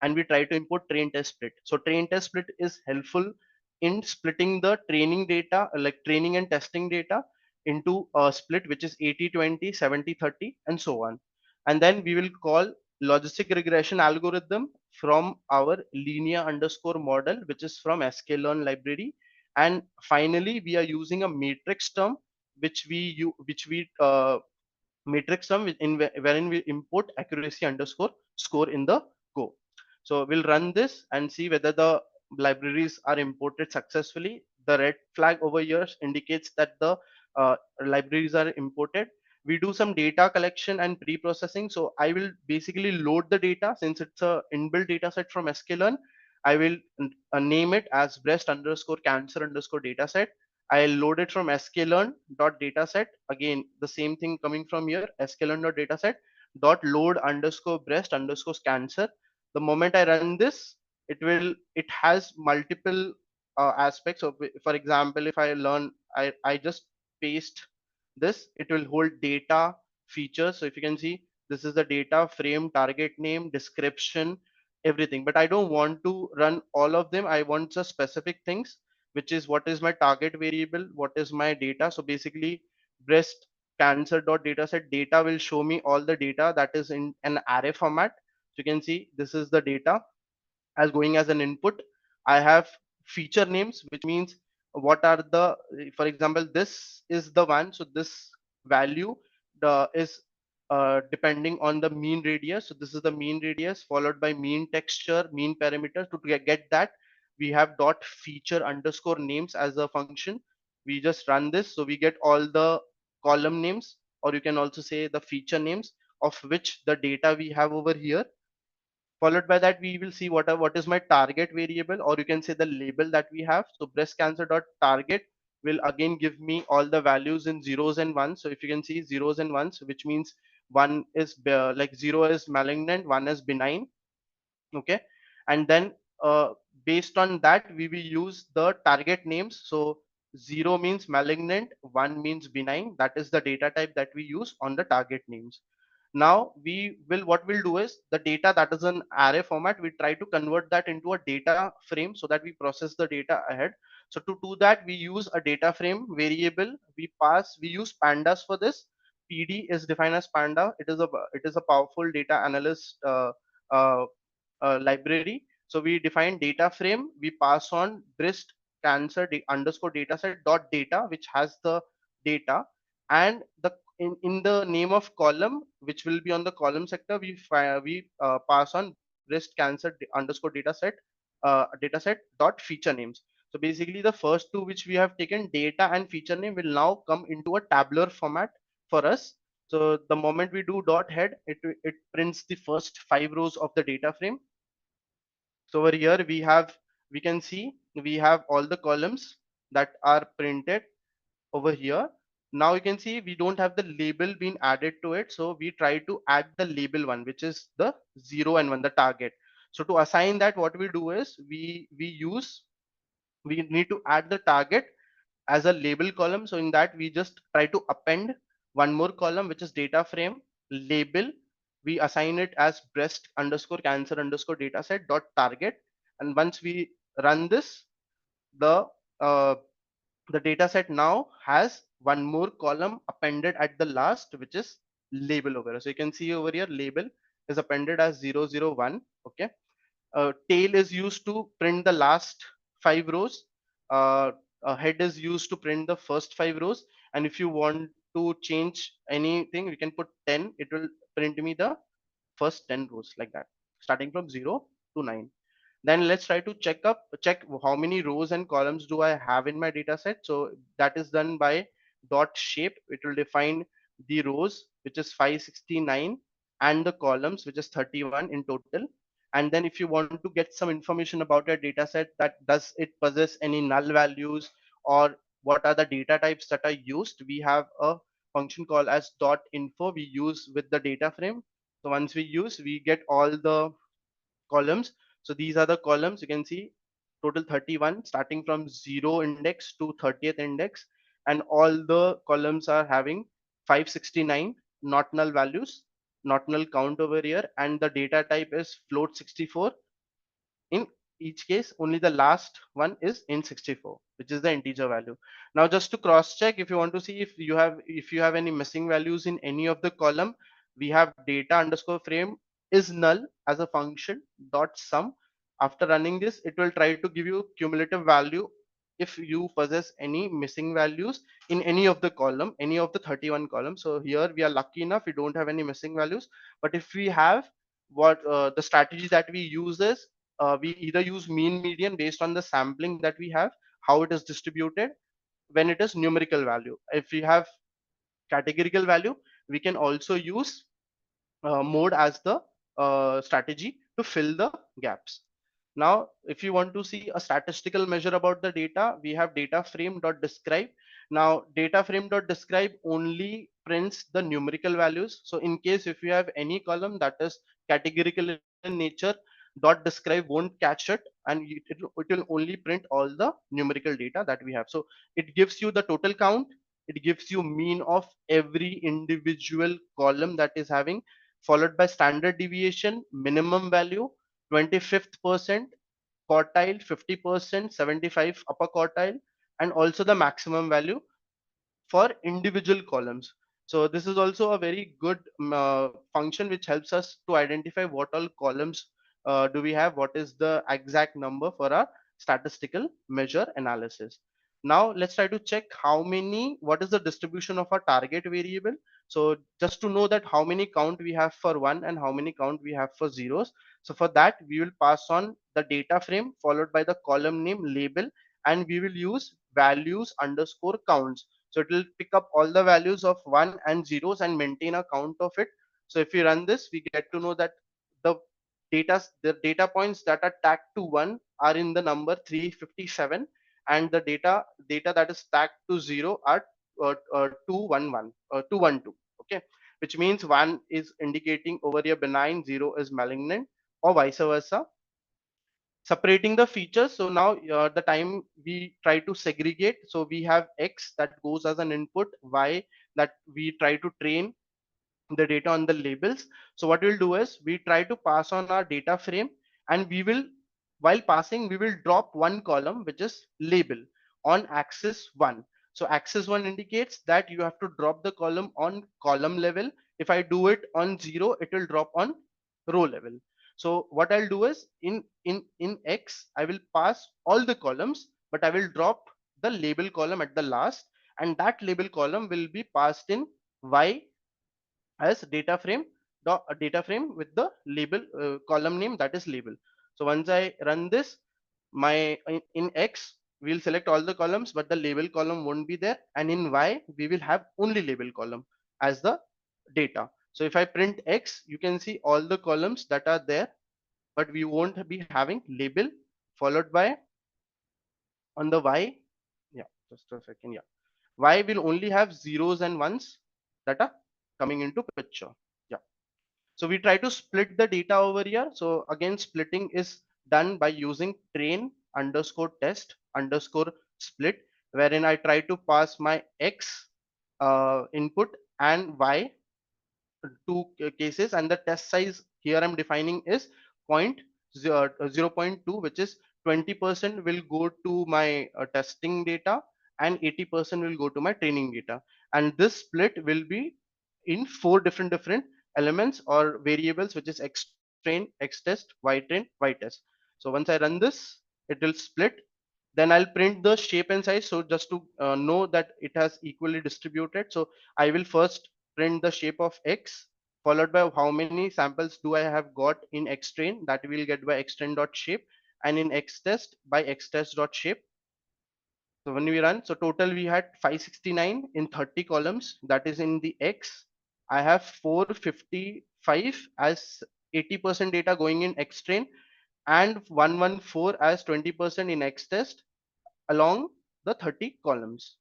and we try to import train test split. So train test split is helpful in splitting the training data, like training and testing data, into a split which is 80-20, 70-30, and so on. And then we will call logistic regression algorithm from our linear underscore model, which is from sklearn library. And finally, we are using a matrix term, which we matrix sum wherein we import accuracy underscore score in the go. So we'll run this and see whether the libraries are imported successfully. The red flag over here indicates that the libraries are imported. We do some data collection and pre-processing. So I will basically load the data, since it's a inbuilt data set from sklearn. I will name it as breast underscore cancer underscore dataset. I'll load it from sklearn.dataset. Again, the same thing coming from here, sklearn.dataset dot load underscore breast underscore cancer. The moment I run this, it has multiple aspects of, for example, if I learn, I just paste this, it will hold data features. So if you can see, this is the data frame, target name, description, everything. But I don't want to run all of them. I want just specific things, which is what is my target variable, what is my data. So basically, breast cancer dot dataset data will show me all the data that is in an array format. So you can see this is the data as going as an input. I have feature names, which means what are the, for example, this is the one. So this value is depending on the mean radius. So this is the mean radius followed by mean texture, mean parameters. To get that, we have dot feature underscore names as a function. We just run this. So we get all the column names, or you can also say the feature names of which the data we have over here. Followed by that, we will see what is my target variable, or you can say the label that we have. So breast cancer dot target will again give me all the values in zeros and ones. So if you can see zeros and ones, which means one is like zero is malignant, one is benign. Okay, and then uh, based on that we will use the target names. So 0 means malignant, 1 means benign. That is the data type that we use on the target names. Now we will, what we'll do is the data that is an array format, we try to convert that into a data frame so that we process the data ahead. So to do that, we use a data frame variable. We use pandas for this. PD is defined as panda. It is a powerful data analyst uh, library. So we define data frame. We pass on breast cancer underscore dataset dot data, which has the data, and the in the name of column, which will be on the column sector, we pass on breast cancer underscore dataset dot feature names. So basically the first two which we have taken, data and feature name, will now come into a tabular format for us. So the moment we do dot head, it prints the first 5 rows of the data frame. So over here we can see we have all the columns that are printed over here. Now you can see we don't have the label being added to it. So we try to add the label one, which is the 0 and 1, the target. So to assign that, what we do is we need to add the target as a label column. So in that we just try to append one more column, which is data frame label. We assign it as breast underscore cancer underscore dataset dot target. And once we run this, the uh, the data set now has one more column appended at the last, which is label over here. So you can see over here label is appended as 001. Okay, tail is used to print the last 5 rows. uh, a head is used to print the first 5 rows, and if you want to change anything, we can put 10. It will print me the first 10 rows, like that, starting from 0 to 9. Then let's try to check how many rows and columns do I have in my data set. So that is done by dot shape. It will define the rows, which is 569, and the columns, which is 31 in total. And then if you want to get some information about your data set, that does it possess any null values, or what are the data types that are used, we have a function called as dot info we use with the data frame. So once we get all the columns. So these are the columns. You can see total 31, starting from 0 index to 30th index, and all the columns are having 569 not null values, not null count over here, and the data type is float 64. In each case, only the last one is in 64, which is the integer value. Now just to cross check, if you want to see if you have any missing values in any of the column, we have data underscore frame is null as a function dot sum. After running this, it will try to give you cumulative value if you possess any missing values in any of the column, any of the 31 columns. So here we are lucky enough, we don't have any missing values. But if we have, what the strategy that we use is, we either use mean median based on the sampling that we have, how it is distributed. When it is numerical value, if we have categorical value, we can also use mode as the strategy to fill the gaps. Now if you want to see a statistical measure about the data, we have data frame dot describe. Now data frame dot describe only prints the numerical values. So in case if you have any column that is categorical in nature, dot describe won't catch it, and it will only print all the numerical data that we have. So it gives you the total count, it gives you mean of every individual column that is having, followed by standard deviation, minimum value, 25th percent quartile, 50%, 75 upper quartile, and also the maximum value for individual columns. So this is also a very good function which helps us to identify what all columns do we have, what is the exact number for our statistical measure analysis. Now let's try to check what is the distribution of our target variable. So just to know that how many count we have for one and how many count we have for zeros. So for that we will pass on the data frame followed by the column name label, and we will use values underscore counts. So it will pick up all the values of one and zeros and maintain a count of it. So if we run this, we get to know that the the data points that are tagged to one are in the number 357, and the data that is tagged to 0 are 211 212. Okay, which means 1 is indicating over here benign, 0 is malignant, or vice versa, separating the features. So now the time we try to segregate, so we have X that goes as an input, Y that we try to train the data on the labels. So what we'll do is we try to pass on our data frame, and we will, while passing, we will drop one column which is label on axis 1. So axis 1 indicates that you have to drop the column on column level. If I do it on 0, it will drop on row level. So what I'll do is in X I will pass all the columns, but I will drop the label column at the last, and that label column will be passed in Y as data frame with the label column name, that is label. So once I run this, my in X we'll select all the columns, but the label column won't be there, and in Y we will have only label column as the data. So if I print X, you can see all the columns that are there, but we won't be having label, followed by on the Y, yeah, just a second, yeah, Y will only have zeros and ones that are coming into picture. Yeah. So we try to split the data over here. So again, splitting is done by using train underscore test underscore split, wherein I try to pass my X input and Y two cases, and the test size here I'm defining is 0.2, which is 20% will go to my testing data and 80% will go to my training data. And this split will be in four different elements or variables, which is X train, X test, Y train, Y test. So once I run this, it will split. Then I'll print the shape and size, so just to know that it has equally distributed. So I will first print the shape of X, followed by how many samples do I have got in X train, that will get by X train dot shape, and in X test by X test dot shape. So when we run, so total we had 569 in 30 columns, that is in the X. I have 455 as 80% data going in X train, and 114 as 20% in X test along the 30 columns.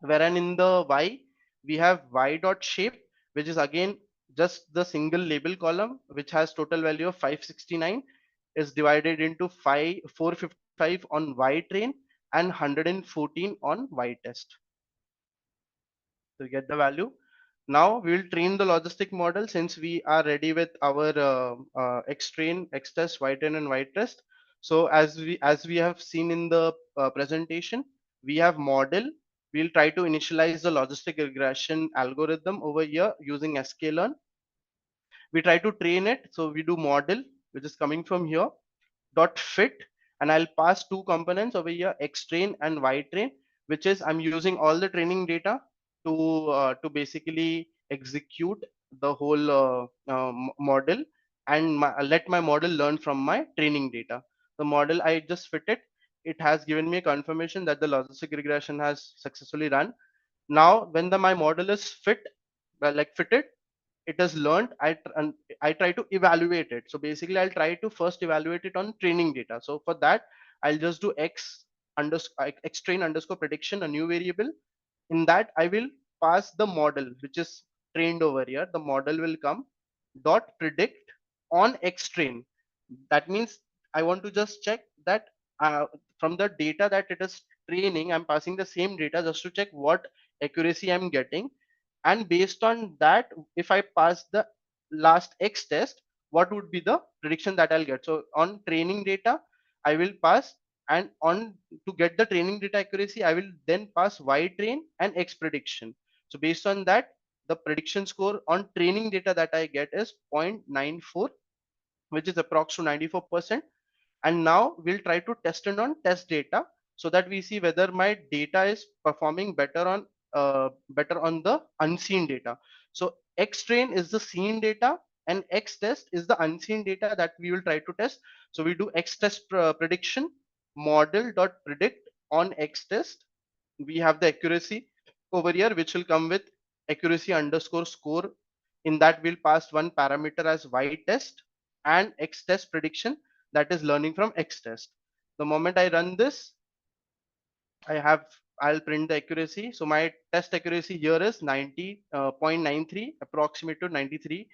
Wherein in the Y, we have Y dot shape, which is again just the single label column, which has total value of 569, is divided into 455 on Y train and 114 on Y test. So you get the value. Now we will train the logistic model, since we are ready with our X train, X test, Y train, and Y test. So as we have seen in the presentation, we have model. We'll try to initialize the logistic regression algorithm over here using sklearn. We try to train it. So we do model, which is coming from here, dot fit, and I'll pass two components over here, X train and Y train, which is I'm using all the training data to basically execute the whole model, and let my model learn from my training data. The model I just fit it. It has given me a confirmation that the logistic regression has successfully run. Now when my model is like fitted, it has learned, and I try to evaluate it. So basically I'll try to first evaluate it on training data. So for that, I'll just do X train underscore prediction, a new variable. In that I will pass the model which is trained over here. The model will come dot predict on X train. That means I want to just check that from the data that it is training, I'm passing the same data just to check what accuracy I'm getting. And based on that, if I pass the last X test, what would be the prediction that I'll get? So on training data, I will pass, and on to get the training data accuracy, I will then pass Y train and X prediction. So based on that, the prediction score on training data that I get is 0.94, which is approx to 94%. And now we'll try to test it on test data, so that we see whether my data is performing better on the unseen data. So X train is the seen data, and X test is the unseen data that we will try to test. So we do X test prediction model dot predict on X test. We have the accuracy over here, which will come with accuracy underscore score. In that we'll pass one parameter as Y test and X test prediction, that is learning from X test. The moment I run this, I'll print the accuracy. So my test accuracy here is 90.93, approximate to 93%,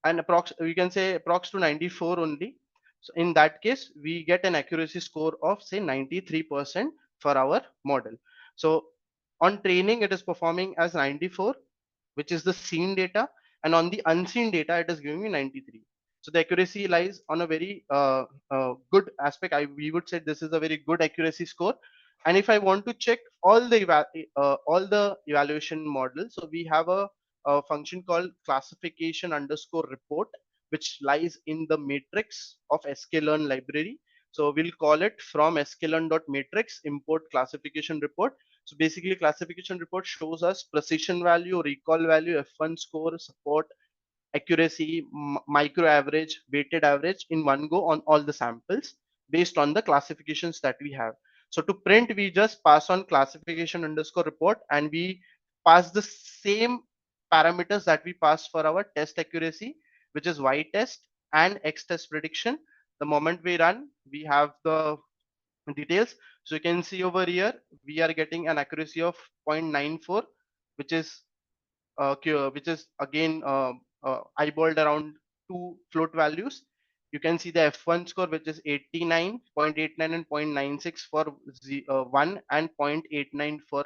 and approx we can say approx to 94 only. So in that case, we get an accuracy score of say 93% for our model. So on training, it is performing as 94, which is the seen data, and on the unseen data, it is giving me 93. So the accuracy lies on a very good aspect. We would say this is a very good accuracy score. And if I want to check all the evaluation models, so we have a function called classification underscore report, which lies in the matrix of sklearn library. So we'll call it from sklearn.matrix import classification report. So basically, classification report shows us precision value, recall value, F1 score, support, accuracy, micro average, weighted average in one go on all the samples based on the classifications that we have. So to print, we just pass on classification underscore report, and we pass the same parameters that we pass for our test accuracy, which is Y test and X test prediction. The moment we run, we have the details. So you can see over here, we are getting an accuracy of 0.94, which is which is again eyeballed around two float values. You can see the F1 score, which is 89.89 and 0.96 for 1 and 0.89 for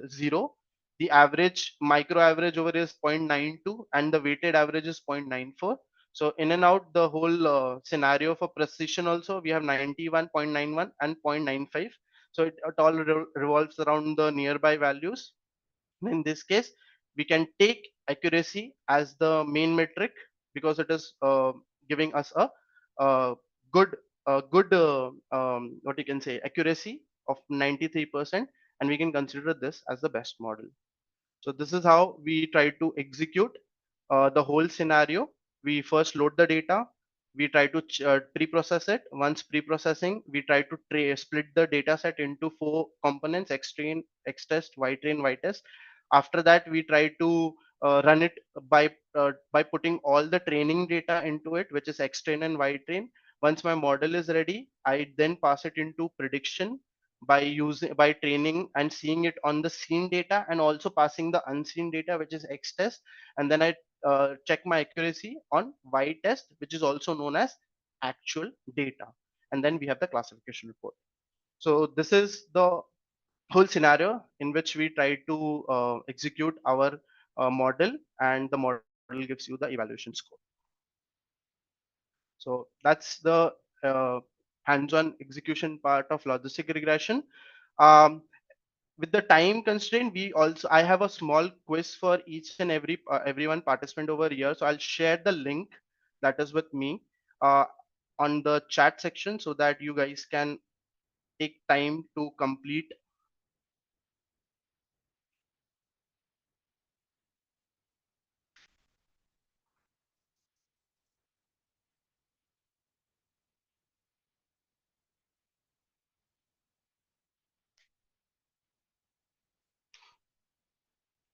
0. The average micro average over is 0.92 and the weighted average is 0.94. So in and out the whole scenario for precision also, we have 91.91 and 0.95. So it all revolves around the nearby values. In this case, we can take accuracy as the main metric because it is giving us a good what you can say accuracy of 93%, and we can consider this as the best model. So this is how we try to execute the whole scenario. We first load the data. We try to pre-process it. Once pre-processing, we try to split the data set into four components: X-train, X-test, Y-train, Y-test. After that, we try to run it by putting all the training data into it, which is X-train and Y-train. Once my model is ready, I then pass it into prediction by training and seeing it on the seen data and also passing the unseen data, which is X test, and then I check my accuracy on Y test, which is also known as actual data, and then we have the classification report. So this is the whole scenario in which we try to execute our model, and the model gives you the evaluation score. So that's the uh, hands-on execution part of logistic regression. um, with the time constraint, we also I have a small quiz for each and everyone participant over here. So I'll share the link that is with me uh, on the chat section so that you guys can take time to complete.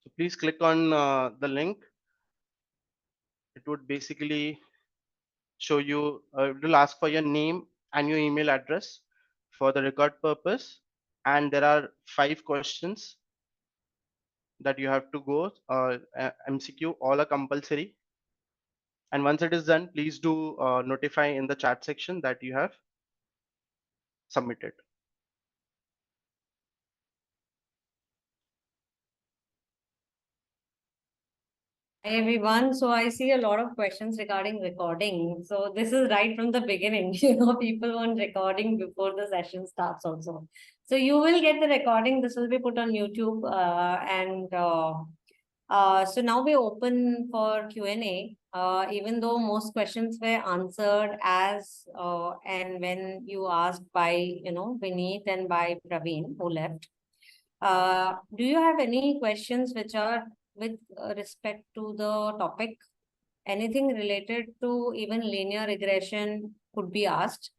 So please click on the link. It would basically show you, it will ask for your name and your email address for the record purpose. And there are 5 questions that you have to go, MCQ, all are compulsory. And once it is done, please do notify in the chat section that you have submitted. Hi everyone. So I see a lot of questions regarding recording. So this is right from the beginning. People want recording before the session starts also. So you will get the recording. This will be put on YouTube. So now we open for Q&A. Even though most questions were answered as and when you asked by Vineet and by Praveen who left. Do you have any questions which are with respect to the topic? Anything related to even linear regression could be asked,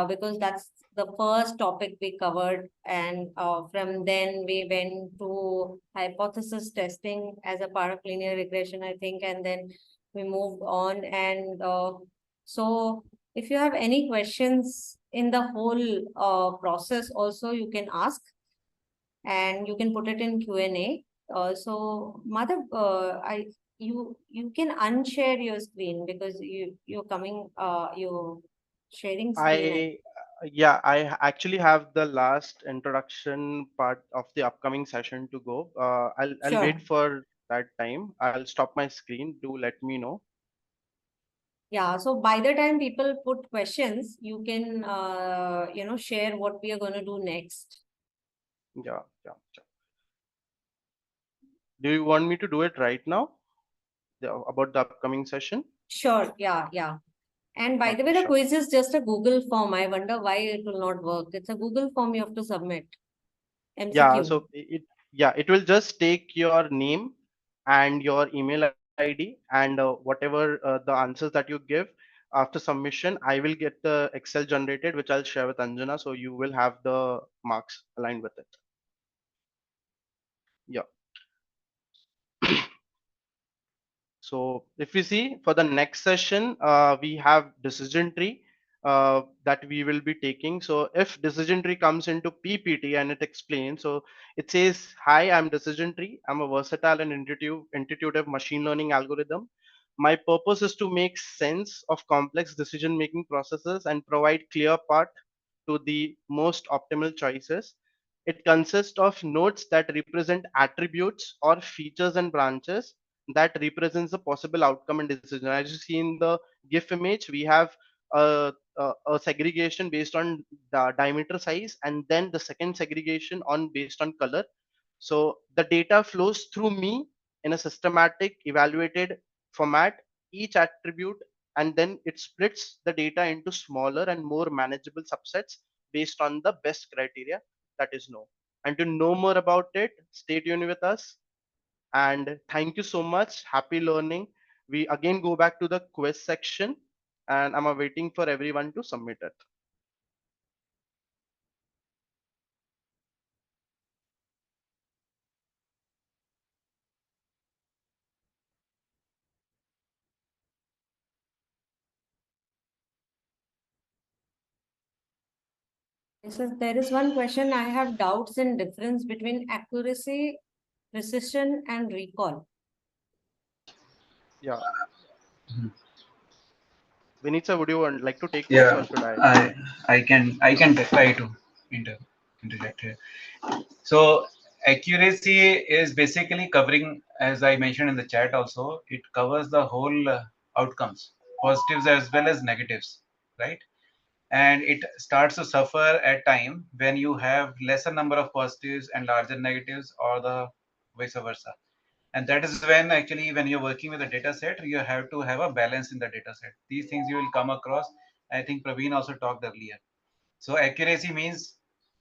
because that's the first topic we covered. And from then we went to hypothesis testing as a part of linear regression, I think, and then we moved on. And so if you have any questions in the whole process also you can ask, and you can put it in Q&A. So Madhav, you can unshare your screen because you're coming you're sharing screen. I actually have the last introduction part of the upcoming session to go. I'll Sure. wait for that time. I'll stop my screen. Do let me know. Yeah, so by the time people put questions, you can share what we are going to do next. Yeah, yeah, yeah. Do you want me to do it right now? About the upcoming session? Sure, yeah. And by the way, Okay, the sure. quiz is just a Google form. I wonder why it will not work. It's a Google form you have to submit. Yeah, MCQ. so it will just take your name and your email ID and whatever the answers that you give after submission. I will get the Excel generated, which I'll share with Anjana, so you will have the marks aligned with it. Yeah. So if we see for the next session, we have decision tree that we will be taking. So if decision tree comes into PPT and it explains, so it says, "Hi, I'm decision tree. I'm a versatile and intuitive machine learning algorithm. My purpose is to make sense of complex decision making processes and provide clear path to the most optimal choices. It consists of nodes that represent attributes or features and branches that represents the possible outcome and decision." As you see in the GIF image, we have a segregation based on the diameter size, and then the second segregation on based on color. So the data flows through me in a systematic evaluated format, each attribute, and then it splits the data into smaller and more manageable subsets based on the best criteria that is known. And to know more about it, stay tuned with us. And thank you so much. Happy learning. We again go back to the quiz section, and I'm waiting for everyone to submit it. So there is one question. I have doubts in difference between accuracy, precision, and recall. Yeah. Vinitsa, would you like to take this or Yeah, should I? I can try to interject here. So accuracy is basically covering, as I mentioned in the chat also, it covers the whole outcomes, positives as well as negatives, right? And it starts to suffer at time when you have lesser number of positives and larger negatives, or the vice versa. And that is when actually when you're working with a data set, you have to have a balance in the data set. These things you will come across. I think Praveen also talked earlier. So accuracy means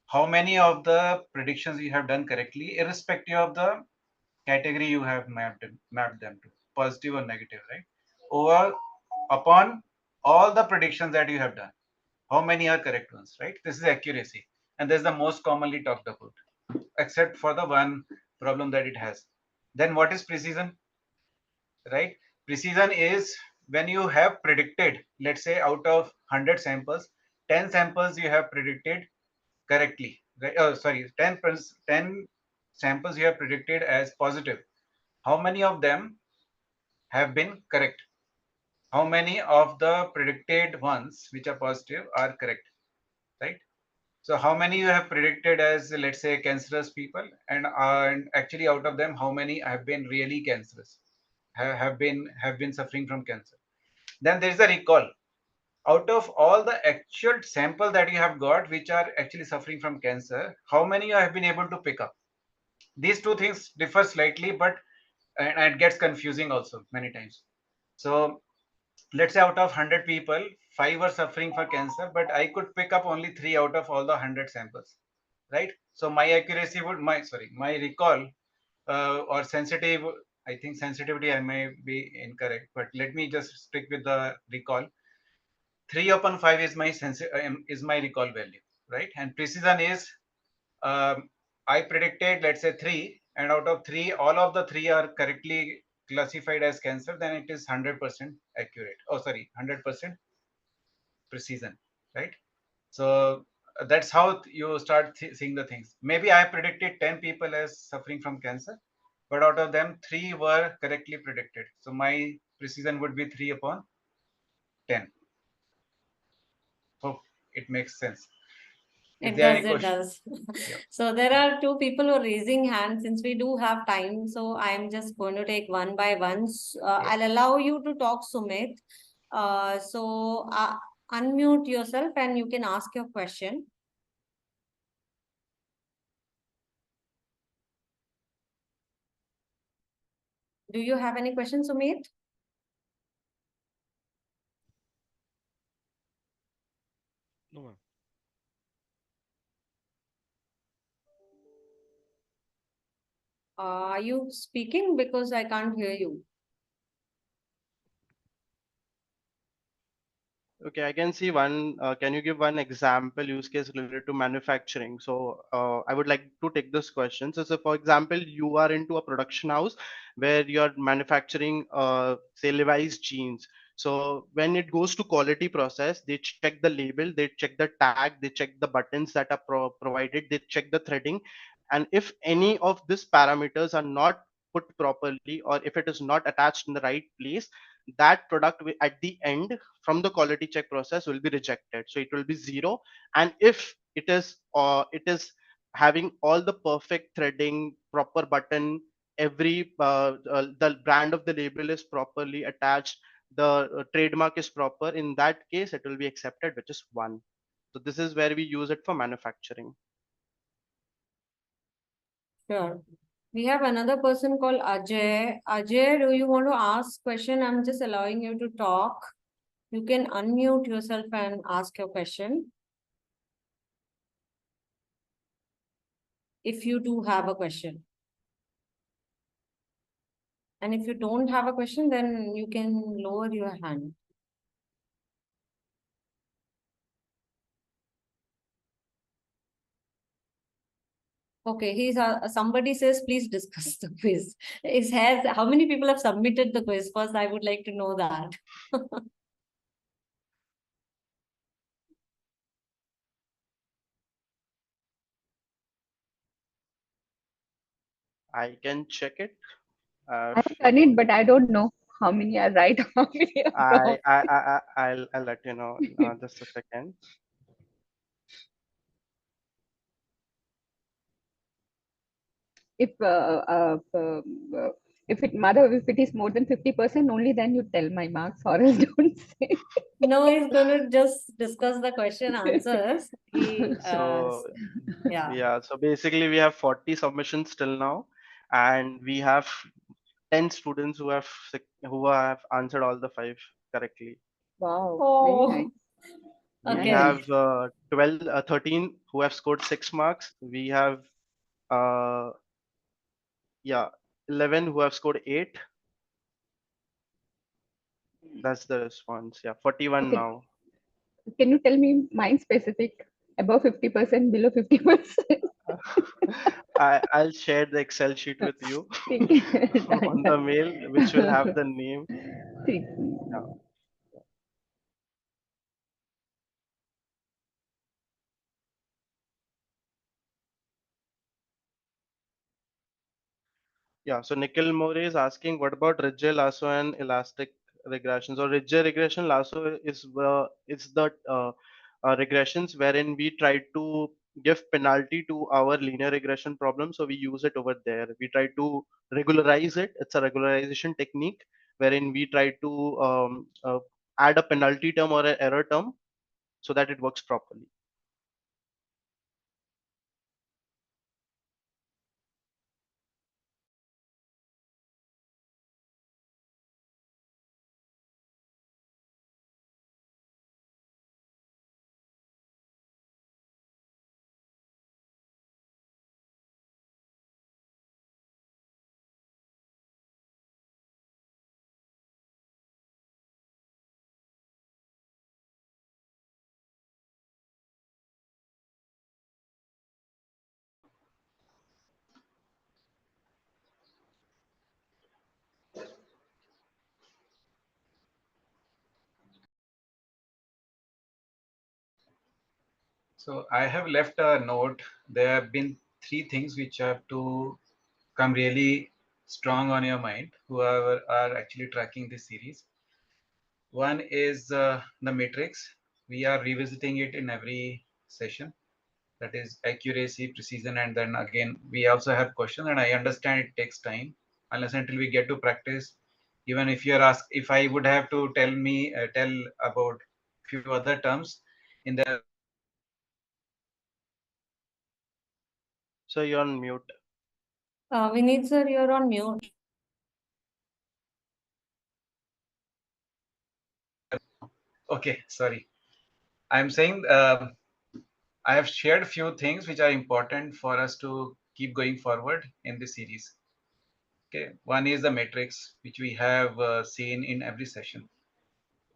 how many of the predictions you have done correctly, irrespective of the category you have mapped them to, positive or negative, right? Over upon all the predictions that you have done, how many are correct ones, right? This is accuracy, and this is the most commonly talked about, except for the one problem that it has. Then what is precision, right? Precision is when you have predicted, let's say out of 100 samples, 10 samples you have predicted correctly, right? Oh, sorry, 10 samples you have predicted as positive. How many of them have been correct? How many of the predicted ones which are positive are correct, right? So how many you have predicted as, let's say, cancerous people, and actually out of them, how many have been really cancerous, have been suffering from cancer? Then there is a recall. Out of all the actual sample that you have got, which are actually suffering from cancer, how many you have been able to pick up? These two things differ slightly, but and it gets confusing also many times. So let's say out of 100 people, 5 were suffering for cancer, but I could pick up only 3 out of all the 100 samples, right? So my accuracy would, my recall or sensitive, I think sensitivity I may be incorrect, but let me just stick with the recall. 3 upon 5 is is my recall value, right? And precision is, um, I predicted, let's say 3, and out of 3, all of the 3 are correctly classified as cancer, then it is 100% accurate. Oh, sorry, 100% precision, right? So that's how you start seeing the things. Maybe I predicted 10 people as suffering from cancer, but out of them, 3 were correctly predicted. So my precision would be 3 upon 10. Hope it makes sense. If It there are does, any it questions, does. yeah. So there are two people who are raising hands since we do have time. So I'm just going to take one by one. Yeah. I'll allow you to talk, Sumit. Unmute yourself and you can ask your question. Do you have any questions, Sumit? No, ma'am. Are you speaking? Because I can't hear you. Okay, I can see one. Can you give one example use case related to manufacturing? So I would like to take this question. So, for example, you are into a production house where you're manufacturing, say, Levi's jeans. So when it goes to quality process, they check the label, they check the tag, they check the buttons that are provided, they check the threading, and if any of these parameters are not put properly, or if it is not attached in the right place, that product at the end from the quality check process will be rejected, so it will be zero. And if it is having all the perfect threading, proper button, every the brand of the label is properly attached, the trademark is proper, in that case it will be accepted, which is one. So this is where we use it for manufacturing. Sure. We have another person called Ajay. Ajay, do you want to ask question? I'm just allowing you to talk. You can unmute yourself and ask your question. If you do have a question. And if you don't have a question, then you can lower your hand. Okay, somebody says, please discuss the quiz. How many people have submitted the quiz? First, I would like to know that. I can check it. I've done it, but I don't know how many are right, how many are wrong. I'll let you know. Just a second. If if it Madhav, if it is more than 50%, only then you tell my marks, or else don't say. No, he's going to just discuss the question answers. So Yeah. yeah, so basically we have 40 submissions till now, and we have 10 students who have answered all the 5 correctly. Wow, very Oh, nice. We okay. Nice. have 13 who have scored 6 marks. We have uh, yeah, 11 who have scored 8. That's the response. Yeah, 41 Okay, now. can you tell me mine specific? Above 50%, below 50%? I'll share the Excel sheet with you ठीक है, done, on the done. mail, which will have the name. ठीक. Yeah. Yeah, so Nikhil More is asking, what about ridge lasso and elastic regression? So ridge regression lasso is the regressions wherein we try to give penalty to our linear regression problem. So we use it over there. We try to regularize it. It's a regularization technique wherein we try to add a penalty term or an error term so that it works properly. So I have left a note. There have been three things which have to come really strong on your mind, whoever are actually tracking this series. One is the matrix. We are revisiting it in every session. That is accuracy, precision, and then again we also have questions. And I understand it takes time unless until we get to practice. Even if you're asked, if I would have to tell about few other terms in the So you're on mute. Vineet sir, you're on mute. okay, sorry. I'm saying I have shared few things which are important for us to keep going forward in this series. Okay, one is the matrix, which we have seen in every session.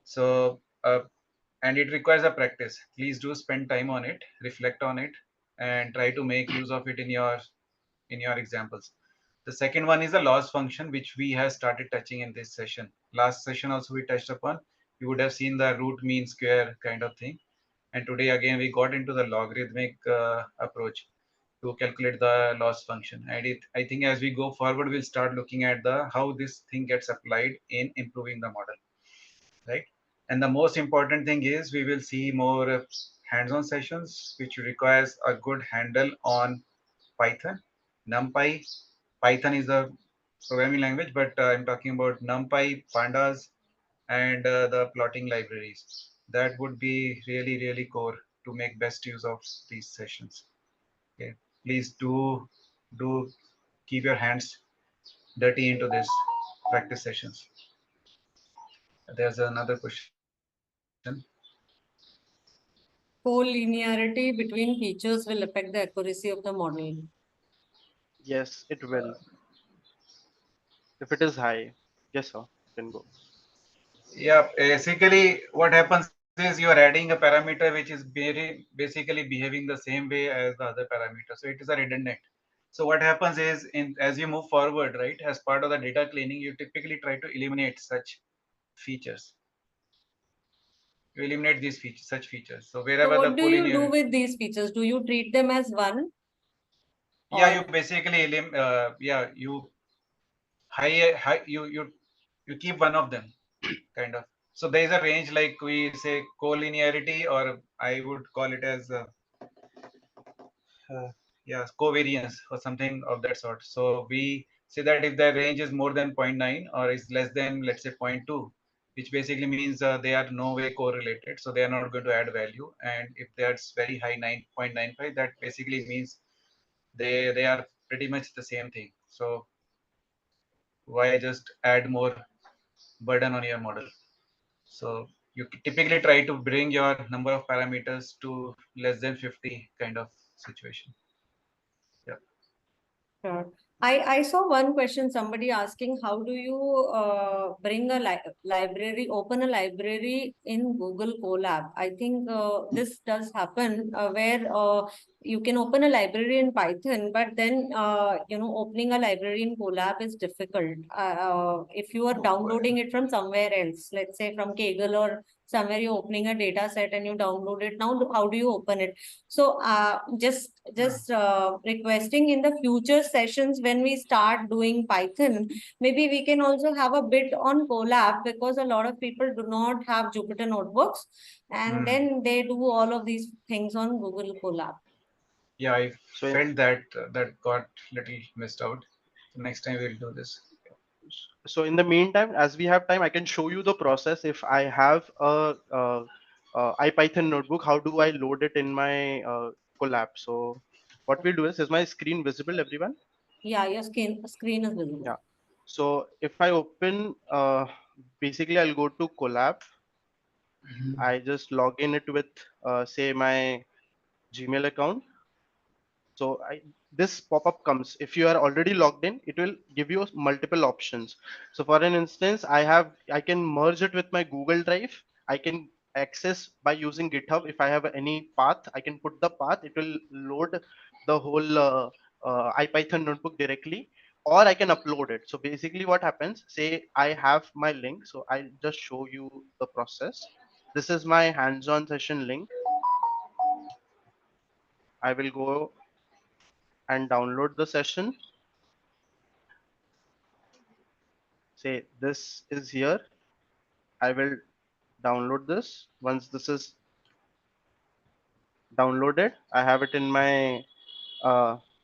So, and it requires a practice. Please do spend time on it, reflect on it, and try to make use of it in your examples. The second one is the loss function, which we have started touching in this session. Last session also we touched upon. You would have seen the root mean square kind of thing. And today again we got into the logarithmic approach to calculate the loss function. And I think as we go forward, we'll start looking at the how this thing gets applied in improving the model, right? And the most important thing is we will see more hands-on sessions, which requires a good handle on Python, NumPy. Python is a programming language, but I'm talking about NumPy, Pandas, and the plotting libraries. That would be really, really core to make best use of these sessions. Okay, please do keep your hands dirty into this practice sessions. There's another question. Collinearity between features will affect the accuracy of the model. Yes, it will. If it is high, yes, sir, you can go. Yeah, basically what happens is you are adding a parameter which is basically behaving the same way as the other parameter. So it is a redundant. So what happens is as you move forward, right, as part of the data cleaning, you typically try to eliminate such features. You eliminate these features, such features. So So wherever the what do you do collinear, with these features? Do you treat them as one? yeah, Or you basically yeah, you keep one of them kind of. So there is a range like we say collinearity, or I would call it as uh, yeah, covariance or something of that sort. So we say that if the range is more than 0.9 or is less than, let's say, 0.2, which basically means they are no way correlated, so they are not going to add value. And if that's very high, 9.95, that basically means they are pretty much the same thing. So why just add more burden on your model? So you typically try to bring your number of parameters to less than 50 kind of situation. Yeah. sure. I saw one question, somebody asking, how do you bring a library, open a library in Google Colab? I think this does happen where you can open a library in Python, but then, opening a library in Colab is difficult. If you are downloading it from somewhere else, let's say from Kaggle or somewhere you're opening a data set and you download it. Now, how do you open it? So just requesting in the future sessions when we start doing Python, maybe we can also have a bit on Colab because a lot of people do not have Jupyter notebooks and then they do all of these things on Google Colab. Yeah, I So in, felt that that got little missed out. So next time we'll do this. so in the meantime, as we have time, I can show you the process. If I have a IPython notebook, how do I load it in my Colab? So what we'll do is my screen visible, everyone? Yeah, your screen is visible. Yeah. So if I open, basically I'll go to Colab. I just log in it with, say, my Gmail account. So this pop-up comes. If you are already logged in, it will give you multiple options. So for an instance, I can merge it with my Google Drive. I can access by using GitHub. If I have any path, I can put the path. It will load the whole IPython notebook directly, or I can upload it. So basically what happens, say I have my link. So I'll just show you the process. This is my hands-on session link. I will go and download the session. Say this is here. I will download this. Once this is downloaded, I have it in my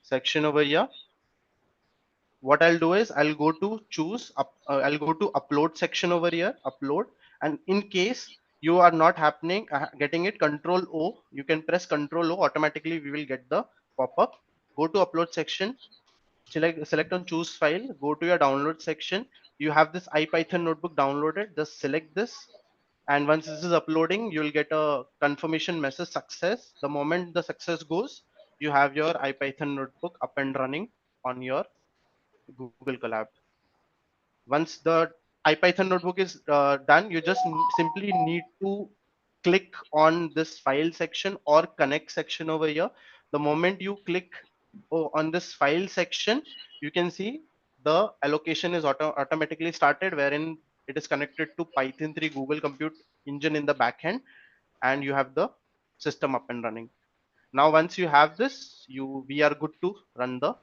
section over here. What I'll do is I'll go to I'll go to upload section over here, upload. And in case you are not getting it, Control O, you can press Control O, automatically we will get the pop-up. Go to upload section, select on choose file, go to your download section. You have this IPython notebook downloaded, just select this. And once this is uploading, you'll get a confirmation message success. The moment the success goes, you have your IPython notebook up and running on your Google Colab. Once the IPython notebook is done, you just simply need to click on this file section or connect section over here. The moment you click on this file section, you can see the allocation is automatically started, wherein it is connected to Python 3 Google Compute Engine in the backend, and you have the system up and running. Now, once you have this, we are good to run the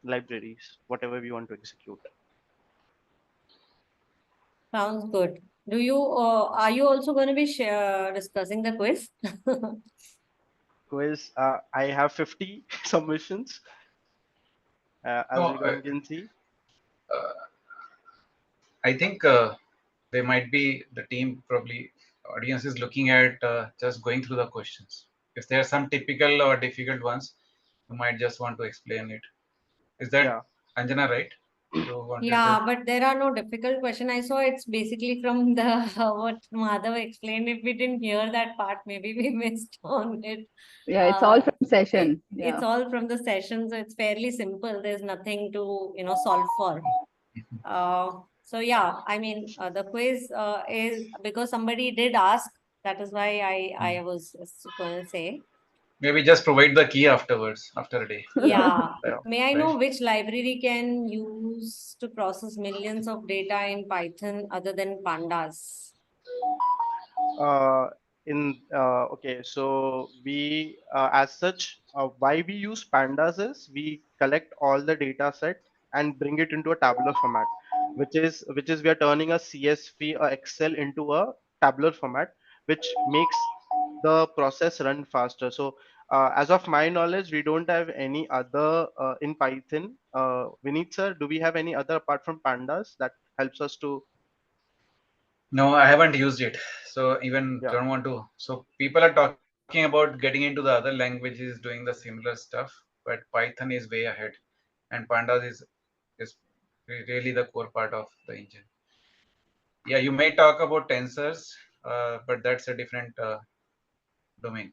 libraries, whatever we want to execute. Sounds good. Are you also going to be discussing the quiz? Quiz, I have 50 submissions, as No, everyone can see. I think they might be the team, probably audience is looking at just going through the questions. If there are some typical or difficult ones, you might just want to explain it. Is that Yeah. Anjana, right? Yeah, but there are no difficult question. I saw it's basically from the what Madhav explained. If we didn't hear that part, maybe we missed on it. Yeah, it's all from session. It's all from the session, so it's fairly simple. There's nothing to solve for. So yeah, I mean the quiz is because somebody did ask. That is why I was going to say. Maybe just provide the key afterwards, after a day. Yeah. Yeah. May I know which library can use to process millions of data in Python other than pandas? Okay, so we as such, why we use pandas is we collect all the data set and bring it into a tabular format, which is we are turning a CSV or Excel into a tabular format, which makes the process run faster. So as of my knowledge, we don't have any other in Python. Vineet sir, do we have any other apart from pandas that helps us to? No, I haven't used it. So even Yeah. don't want to. So people are talking about getting into the other languages, doing the similar stuff, but Python is way ahead, and pandas is really the core part of the engine. Yeah, you may talk about tensors, but that's a different domain.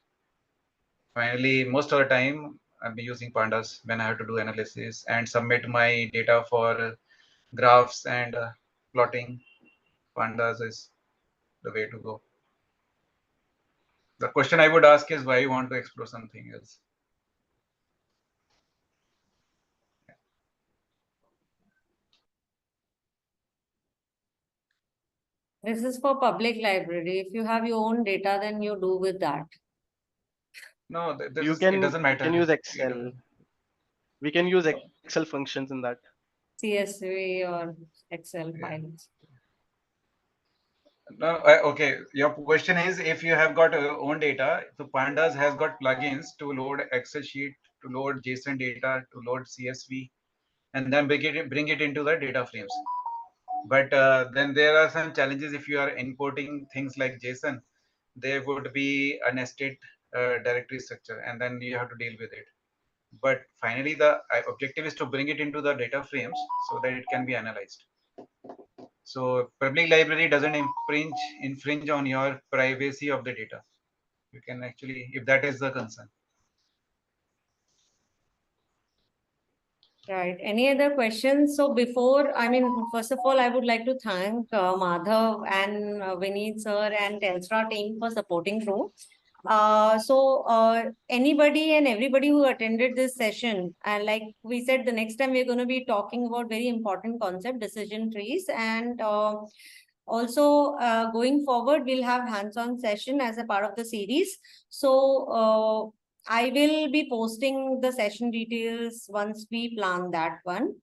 Finally, most of the time, I'm using pandas when I have to do analysis and submit my data for graphs and plotting. Pandas is the way to go. The question I would ask is why you want to explore something else. This is for public library. If you have your own data, then you do with that. No, It it doesn't matter. can use Excel. We can use Excel functions in that. CSV or Excel files. No, okay. Your question is if you have got your own data, so Pandas has got plugins to load Excel sheet, to load JSON data, to load CSV, and then bring it into the data frames. But then there are some challenges if you are importing things like JSON. There would be a nested directory structure, and then you have to deal with it. But finally, the objective is to bring it into the data frames so that it can be analyzed. So public library doesn't infringe on your privacy of the data. You can actually, if that is the concern. Right. Any other questions? So first of all, I would like to thank Madhav and Vineet sir and Telstra team for supporting through. Anybody and everybody who attended this session, and like we said, the next time we're going to be talking about very important concept, decision trees, and Also, going forward, we'll have hands-on session as a part of the series. So I will be posting the session details once we plan that one.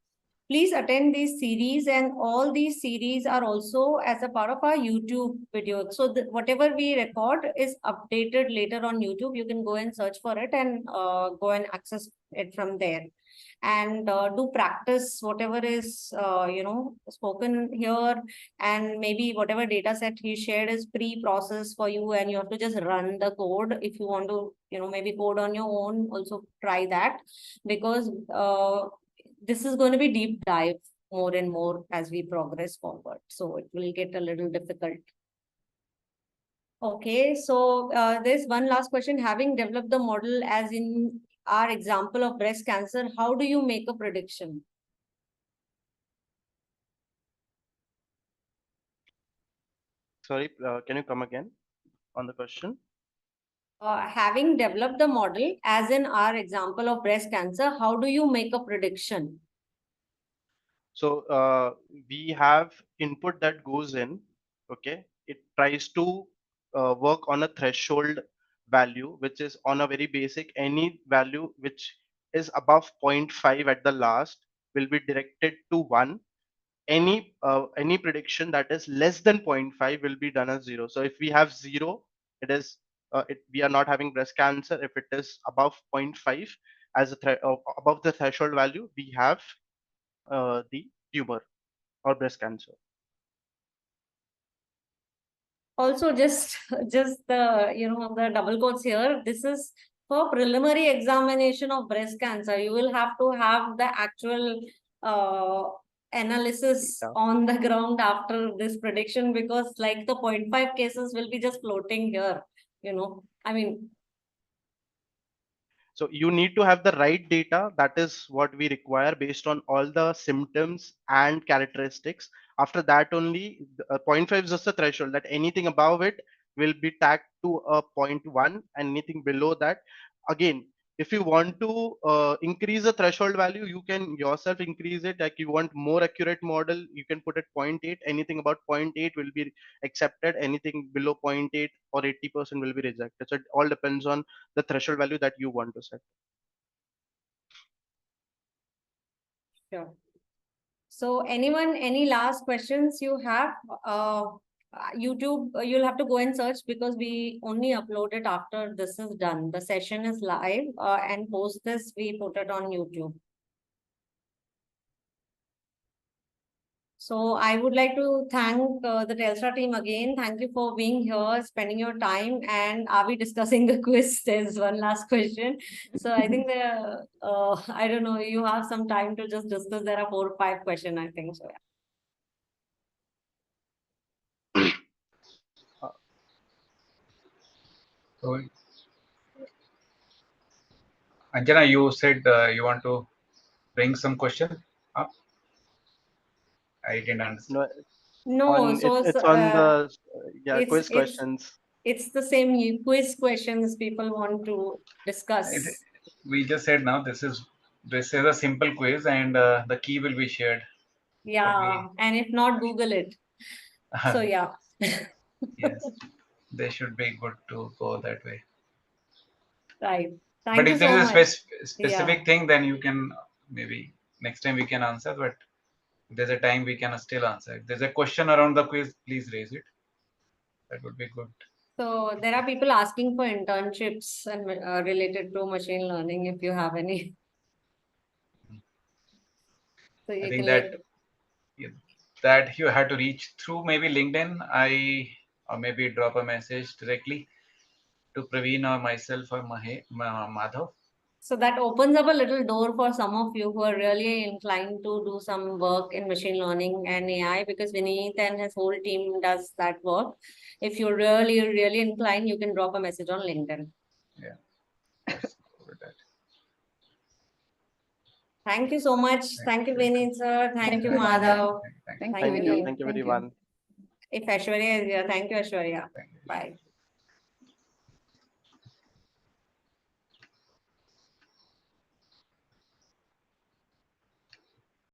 Please attend these series, and all these series are also as a part of our YouTube video. So whatever we record is updated later on YouTube. You can go and search for it and go and access it from there. And do practice whatever is spoken here, and maybe whatever data set he shared is pre-processed for you, and you have to just run the code. If you want to maybe code on your own, also try that, because this is going to be deep dive more and more as we progress forward, so it will get a little difficult. Okay, so there's one last question. Having developed the model as in our example of breast cancer, how do you make a prediction? Sorry, can you come again on the question? Having developed the model as in our example of breast cancer, how do you make a prediction? So we have input that goes in, okay? It tries to work on a threshold value, which is on a very basic, any value which is above 0.5 at the last will be directed to 1. Any prediction that is less than 0.5 will be done as 0. So if we have 0, it is we are not having breast cancer. If it is above 0.5 as above the threshold value, we have the tumor or breast cancer. Also, just the the double quotes here. This is for preliminary examination of breast cancer. You will have to have the actual analysis on the ground after this prediction, because like the 0.5 cases will be just floating here. I mean, so you need to have the right data. That is what we require based on all the symptoms and characteristics. After that only, 0.5 is just a threshold that anything above it will be tagged to a 0.1, and anything below that, again, if you want to increase the threshold value, you can yourself increase it. Like you want more accurate model, you can put it 0.8. Anything about 0.8 will be accepted. Anything below 0.8 or 80% will be rejected. So it all depends on the threshold value that you want to set. sure. So anyone, any last questions you have? YouTube, you'll have to go and search, because we only upload it after this is done. The session is live, and post this, we put it on YouTube. So I would like to thank the Telstra team again. Thank you for being here, spending your time. And are we discussing the quiz? There's one last question. So I think I don't know, you have some time to just discuss. There are 4 or 5 questions, I think so. So, Anjana, you said you want to bring some question up. I didn't understand. No, so it's on the quiz questions. It's the same quiz questions people want to discuss. We just said now this is a simple quiz, and the key will be shared. Yeah, and if not, Google it. So yeah. Yes, they should be good to go that way. Right. Thank But you if there so is a much. specific thing, then you can maybe next time we can answer. But if there's a time, we can still answer. If there's a question around the quiz, please raise it. That would be good. So there are people asking for internships and related to machine learning, if you have any. So you I think can that you had to reach through maybe LinkedIn, or maybe drop a message directly to Praveen or myself or Madhav. So that opens up a little door for some of you who are really inclined to do some work in machine learning and AI, because Vineet and his whole team does that work. If you're really, really inclined, you can drop a message on LinkedIn. Yeah. Let's go with that. Thank you so much. Thank you, Vineet sir. Thank you, Madhav. Thank Thank you, you. Vineet. Thank you, Thank you. everyone. If Aishwarya is here, thank you, Aishwarya. Thank you. Bye.